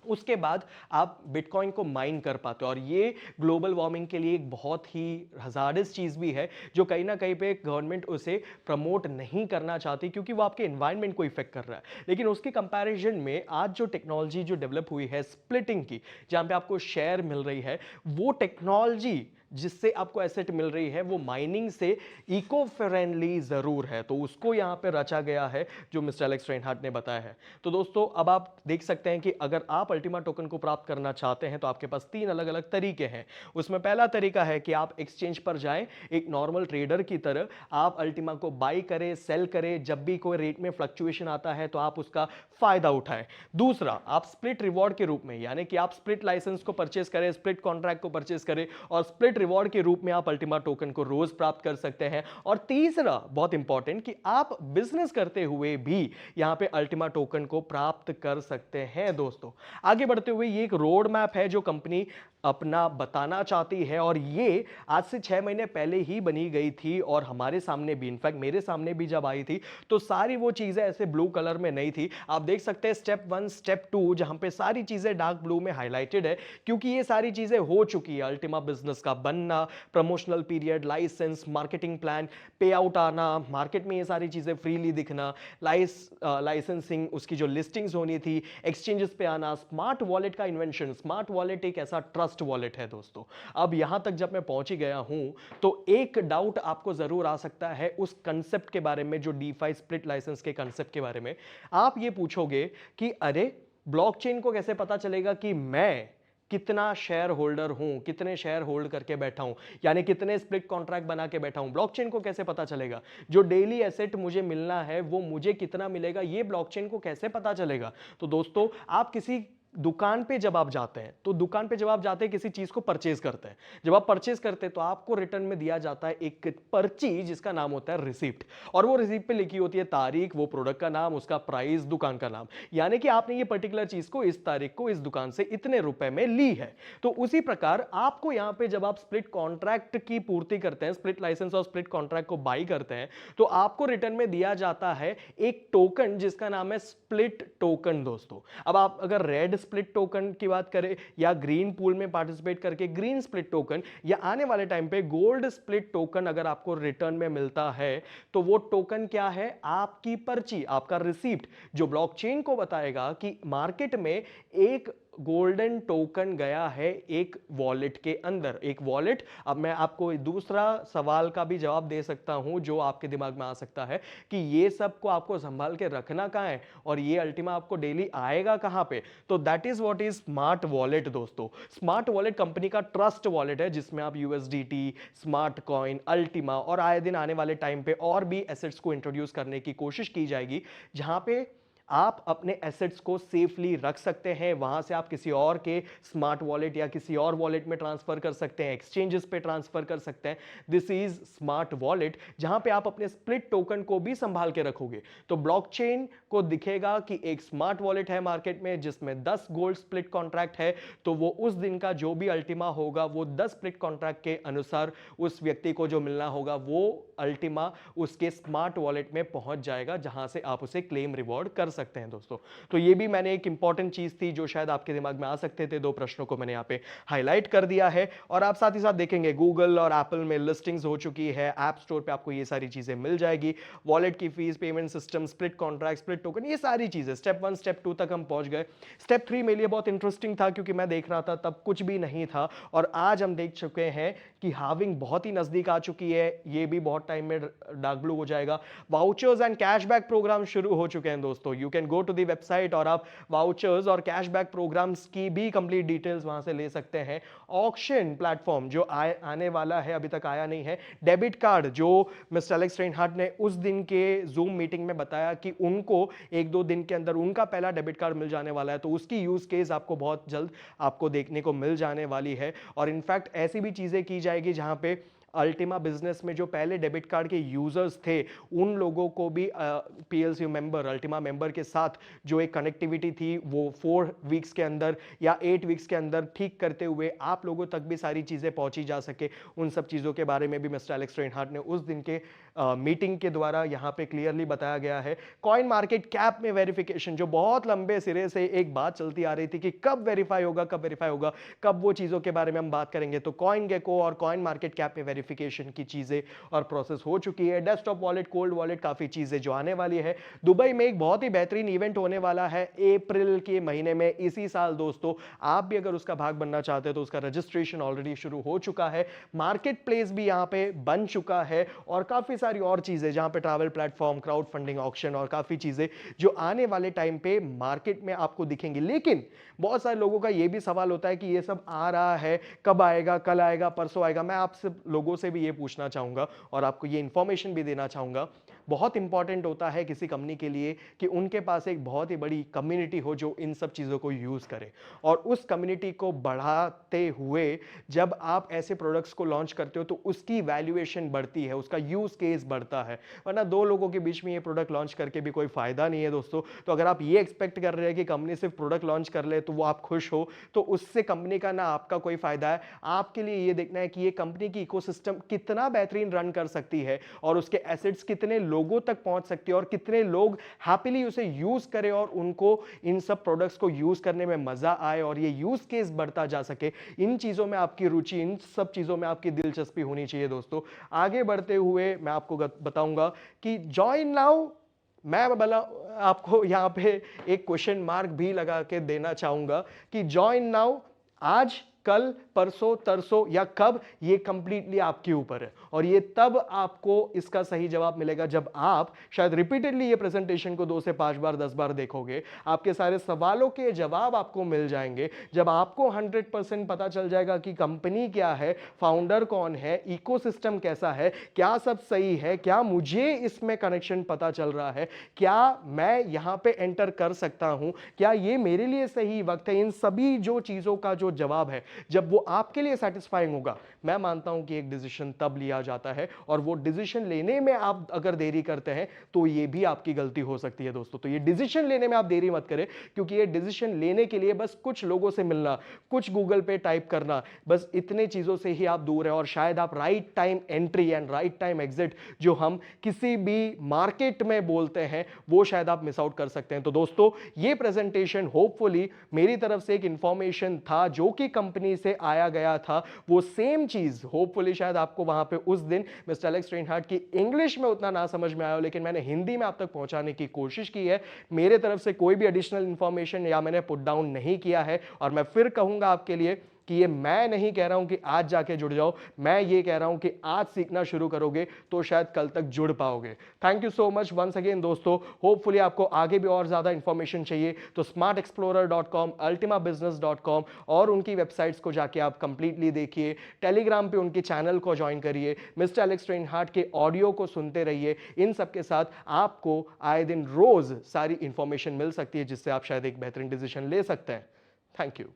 उसके बाद आप बिटकॉइन को माइन कर पाते हो। और ये ग्लोबल वार्मिंग के लिए एक बहुत ही हजारस चीज भी है, जो कहीं ना कहीं पे गवर्नमेंट उसे प्रमोट नहीं करना चाहती, क्योंकि वो आपके एनवायरनमेंट को इफेक्ट कर रहा है। लेकिन उसके कंपैरिजन में आज जो टेक्नोलॉजी जो डेवलप हुई है स्प्लिटिंग की, जहां पे आपको शेयर मिल रही है, वो टेक्नोलॉजी जिससे आपको एसेट मिल रही है वो माइनिंग से इको फ्रेंडली जरूर है, तो उसको यहां पे रचा गया है जो मिस्टर एलेक्स रेनहार्ट ने बताया है। तो दोस्तों अब आप देख सकते हैं कि अगर आप अल्टीमा टोकन को प्राप्त करना चाहते हैं तो आपके पास 3 अलग अलग तरीके हैं। उसमें पहला तरीका है कि आप एक्सचेंज पर जाएं, एक नॉर्मल ट्रेडर की तरह आप अल्टीमा को बाई करें, सेल करें, जब भी कोई रेट में फ्लक्चुएशन आता है तो आप उसका फायदा उठाएं। दूसरा, आप स्प्लिट रिवॉर्ड के रूप में, यानी कि आप स्प्लिट लाइसेंस को परचेस करें, स्प्लिट कॉन्ट्रैक्ट को परचेस करें और स्प्लिट रिवॉर्ड के रूप में आप अल्टीमा टोकन को रोज प्राप्त कर सकते हैं। और तीसरा बहुत इंपॉर्टेंट कि आप बिजनेस करते हुए भी यहां पे अल्टीमा टोकन को प्राप्त कर सकते हैं। दोस्तों आगे बढ़ते हुए ये एक रोड मैप है जो कंपनी अपना बताना चाहती है और ये आज से 6 महीने पहले ही बनी गई थी और हमारे सामने भी, इनफैक्ट मेरे सामने भी जब आई थी तो सारी वो चीजें ऐसे ब्लू कलर में नहीं थी। आप देख सकते हैं स्टेप 1 स्टेप 2 जहां पे सारी चीजें डार्क ब्लू में हाईलाइटेड है, क्योंकि ये सारी चीजें हो चुकी है। अल्टीमा बिजनेस का बनना, promotional period, licence, marketing plan, pay out आना, मार्केट में ये सारी चीजें फ्रीली दिखना, लाइसेंसिंग, उसकी जो लिस्टिंग्स होनी थी, एक्सचेंजेस पे आना, स्मार्ट वॉलेट का इन्वेंशन। स्मार्ट वॉलेट एक ऐसा ट्रस्ट वॉलेट है दोस्तों। अब यहां तक जब मैं पहुंच ही गया हूं तो एक डाउट आपको जरूर आ सकता है उस कंसेप्ट के बारे में, जो डीफाई स्प्लिट लाइसेंस के कंसेप्ट के बारे में। आप ये पूछोगे कि अरे ब्लॉकचेन को कैसे पता चलेगा कि मैं कितना शेयर होल्डर हूं, कितने शेयर होल्ड करके बैठा हूं, यानी कितने स्प्लिट कॉन्ट्रैक्ट बना के बैठा हूं। ब्लॉकचेन को कैसे पता चलेगा जो डेली एसेट मुझे मिलना है वो मुझे कितना मिलेगा, ये ब्लॉकचेन को कैसे पता चलेगा। तो दोस्तों आप किसी दुकान पे जब आप जाते हैं, तो दुकान पे जब आप जाते हैं किसी चीज को परचेज करते हैं, जब आप परचेज करते हैं तो आपको रिटर्न में दिया जाता है एक पर्ची जिसका नाम होता है रिसिप्ट, और वो रिसिप्ट पे लिखी होती है तारीख, वो प्रोडक्ट का नाम, उसका प्राइस, दुकान का नाम, यानी कि आपने ये पर्टिकुलर चीज को इस तारीख को इस दुकान से इतने रुपए में ली है। तो उसी प्रकार आपको यहां पे जब आप स्प्लिट कॉन्ट्रैक्ट की पूर्ति करते हैं, स्प्लिट लाइसेंस और स्प्लिट कॉन्ट्रैक्ट को बाई करते हैं, तो आपको रिटर्न में दिया जाता है एक टोकन जिसका नाम है स्प्लिट टोकन। दोस्तों अब आप अगर रेड स्प्लिट टोकन की बात करें या ग्रीन पूल में पार्टिसिपेट करके ग्रीन स्प्लिट टोकन, या आने वाले टाइम पे गोल्ड स्प्लिट टोकन अगर आपको रिटर्न में मिलता है, तो वो टोकन क्या है, आपकी पर्ची, आपका रिसीप्ट, जो ब्लॉकचेन को बताएगा कि मार्केट में एक गोल्डन टोकन गया है एक वॉलेट के अंदर। एक वॉलेट, अब मैं आपको दूसरा सवाल का भी जवाब दे सकता हूं जो आपके दिमाग में आ सकता है कि ये सब को आपको संभाल के रखना कहां है और ये अल्टीमा आपको डेली आएगा कहां पे। तो that is what is smart wallet. दोस्तों स्मार्ट वॉलेट कंपनी का ट्रस्ट वॉलेट है जिसमें आप यूएसडीटी, स्मार्ट कॉइन, अल्टीमा और आए दिन आने वाले टाइम पे और भी एसेट्स को इंट्रोड्यूस करने की कोशिश की जाएगी, जहां पे आप अपने एसेट्स को सेफली रख सकते हैं। वहां से आप किसी और के स्मार्ट वॉलेट या किसी और वॉलेट में ट्रांसफर कर सकते हैं, एक्सचेंजेस पे ट्रांसफर कर सकते हैं। दिस इज स्मार्ट वॉलेट, जहां पे आप अपने स्प्लिट टोकन को भी संभाल के रखोगे। तो ब्लॉकचेन को दिखेगा कि एक स्मार्ट वॉलेट है मार्केट में जिसमें 10 गोल्ड स्प्लिट कॉन्ट्रैक्ट है, तो वो उस दिन का जो भी अल्टीमा होगा वो 10 स्प्लिट कॉन्ट्रैक्ट के अनुसार उस व्यक्ति को जो मिलना होगा वो अल्टीमा उसके स्मार्ट वॉलेट में पहुंच जाएगा, जहां से आप उसे क्लेम रिवॉर्ड कर सकते हैं। दोस्तों तो ये भी मैंने एक इंपॉर्टेंट चीज थी जो शायद आपके दिमाग में आ सकते थे, 2 प्रश्नों को मैंने यहां पे हाईलाइट कर दिया है। और आप साथ ही साथ देखेंगे गूगल और एप्पल में लिस्टिंग्स हो चुकी है, ऐप स्टोर पे आपको ये सारी चीजें मिल जाएगी, वॉलेट की fees, payment system, split contract, split token, ये सारी चीजें। स्टेप 1 स्टेप 2 तक हम पहुंच गए। स्टेप 3 मेरे लिए बहुत इंटरेस्टिंग था क्योंकि मैं देख रहा था तब कुछ भी नहीं था और आज हम देख चुके हैं कि हार्विंग बहुत ही नजदीक आ चुकी है, ये भी बहुत टाइम में डार्क ब्लू हो जाएगा। वाउचर्स एंड कैशबैक प्रोग्राम शुरू हो चुके हैं। दोस्तों you can go to the website और आप वाउचर्स और कैशबैक प्रोग्राम्स की भी कंप्लीट डिटेल्स वहां से ले सकते हैं। ऑक्शन प्लेटफॉर्म जो आने वाला है, अभी तक आया नहीं है। डेबिट कार्ड जो मिस्टर एलेक्स रेनहार्ट ने उस दिन के जूम मीटिंग में बताया कि उनको 1-2 दिन के अंदर उनका पहला डेबिट कार्ड मिल जाने वाला है, तो उसकी यूज केस आपको बहुत जल्द आपको देखने को मिल जाने वाली है। और इनफैक्ट ऐसी भी चीजें की जाएगी जहां पे अल्टीमा बिजनेस में जो पहले डेबिट कार्ड के यूजर्स थे उन लोगों को भी पीएलसी मेंबर, अल्टीमा मेंबर के साथ जो एक कनेक्टिविटी थी वो 4 वीक्स के अंदर या 8 वीक्स के अंदर ठीक करते हुए आप लोगों तक भी सारी चीजें पहुंची जा सके। उन सब चीजों के बारे में भी मिस्टर एलेक्स रेनहार्ट ने उस दिन के मीटिंग के द्वारा यहां पे क्लियरली बताया गया है। कॉइन मार्केट कैप में वेरिफिकेशन, जो बहुत लंबे सिरे से एक बात चलती आ रही थी कि कब वेरीफाई होगा, कब वेरीफाई होगा, कब वो चीजों के बारे में हम बात करेंगे। तो कॉइन गेको और कॉइन मार्केट कैप में वेरिफिकेशन की चीज़ें और प्रोसेस हो चुकी है। डेस्कटॉप वॉलेट, कोल्ड वॉलेट, काफ़ी चीज़ें जो आने वाली है। दुबई में एक बहुत ही बेहतरीन इवेंट होने वाला है अप्रैल के महीने में इसी साल दोस्तों। आप भी अगर उसका भाग बनना चाहते हैं तो उसका रजिस्ट्रेशन ऑलरेडी शुरू हो चुका है। मार्केट प्लेस भी यहाँ पे बन चुका है और काफ़ी सारी और चीज़ें जहाँ पे travel platform, crowd funding, auction और काफ़ी चीज़ें जो आने वाले टाइम पे मार्केट में आपको दिखेंगी। लेकिन बहुत सारे लोगों का ये भी सवाल होता है कि ये सब आ रहा है, कब आएगा, कल आएगा, परसों आएगा। मैं आपसे लोगों से भी ये पूछना चाहूँगा और आपको ये इंफॉर्मेशन भी देना चाहूँगा। बहुत इंपॉर्टेंट होता है किसी कंपनी के लिए कि उनके पास एक बहुत ही बड़ी कम्युनिटी हो जो इन सब चीज़ों को यूज़ करे, और उस कम्युनिटी को बढ़ाते हुए जब आप ऐसे प्रोडक्ट्स को लॉन्च करते हो तो उसकी वैल्यूएशन बढ़ती है, उसका यूज़ केस बढ़ता है। वरना दो लोगों के बीच में ये प्रोडक्ट लॉन्च करके भी कोई फायदा नहीं है दोस्तों। तो अगर आप ये एक्सपेक्ट कर रहे हैं कि कंपनी सिर्फ प्रोडक्ट लॉन्च कर ले तो वो आप खुश हो, तो उससे कंपनी का ना आपका कोई फायदा है। आपके लिए ये देखना है कि ये कंपनी की इकोसिस्टम कितना बेहतरीन रन कर सकती है और उसके एसेट्स कितने लोगों तक पहुंच सकती है और कितने लोग हैप्पीली उसे यूज करें और उनको इन सब प्रोडक्ट्स को यूज करने में मजा आए और ये यूज केस बढ़ता जा सके। इन चीजों में आपकी रुचि, इन सब चीजों में आपकी दिलचस्पी होनी चाहिए दोस्तों। आगे बढ़ते हुए मैं आपको बताऊंगा कि जॉइन नाउ, मैं बोला आपको यहां पे एक क्वेश्चन मार्क भी लगा के देना चाहूंगा कि जॉइन नाउ आज, कल, परसों, तरसों या कब, ये कंप्लीटली आपके ऊपर है। और ये तब आपको इसका सही जवाब मिलेगा जब आप शायद रिपीटेडली ये प्रेजेंटेशन को 2 से 5 बार, 10 बार देखोगे। आपके सारे सवालों के जवाब आपको मिल जाएंगे जब आपको 100% पता चल जाएगा कि कंपनी क्या है, फाउंडर कौन है, इकोसिस्टम कैसा है, क्या सब सही है, क्या मुझे इसमें कनेक्शन पता चल रहा है, क्या मैं यहां पे एंटर कर सकता हूं, क्या ये मेरे लिए सही वक्त है। इन सभी जो चीजों का जो जवाब है जब वो आपके लिए सेटिस्फाइंग होगा, मैं मानता हूं कि एक डिसीजन तब लिया जाता है। और वो डिसीजन लेने में आप अगर देरी करते हैं तो ये भी आपकी गलती हो सकती है दोस्तों। तो ये डिसीजन लेने में आप देरी मत करें, क्योंकि ये डिसीजन लेने के लिए बस कुछ लोगों से मिलना, कुछ गूगल पे टाइप करना, बस इतने चीजों से ही आप दूर है। और शायद आप right time entry and right time exit जो हम किसी भी मार्केट में बोलते हैं, वो शायद आप मिस आउट कर सकते हैं। तो दोस्तों, ये प्रेजेंटेशन होपफुली मेरी तरफ से एक इंफॉर्मेशन था जो कि कंपनी से आया गया था। वो सेम चीज होपफुली शायद आपको वहां पे उस दिन मिस्टर एलेक्स रेनहार्ट की इंग्लिश में उतना ना समझ में आया हो, लेकिन मैंने हिंदी में आप तक पहुंचाने की कोशिश की है। मेरे तरफ से कोई भी एडिशनल इंफॉर्मेशन या मैंने पुट डाउन नहीं किया है। और मैं फिर कहूंगा आपके लिए कि ये मैं नहीं कह रहा हूं कि आज जाके जुड़ जाओ, मैं ये कह रहा हूं कि आज सीखना शुरू करोगे तो शायद कल तक जुड़ पाओगे। Thank you so much once again दोस्तों। होपफुली आपको आगे भी और ज्यादा इंफॉर्मेशन चाहिए तो smartexplorer.com, ultimabusiness.com और उनकी वेबसाइट्स को जाके आप कंप्लीटली देखिए। टेलीग्राम पे उनके चैनल को ज्वाइन करिए, मिस्टर एलेक्स रेनहार्ट के ऑडियो को सुनते रहिए। इन सब के साथ आपको आए दिन रोज सारी इंफॉर्मेशन मिल सकती है जिससे आप शायद एक बेहतरीन डिसीजन ले सकते हैं। Thank you.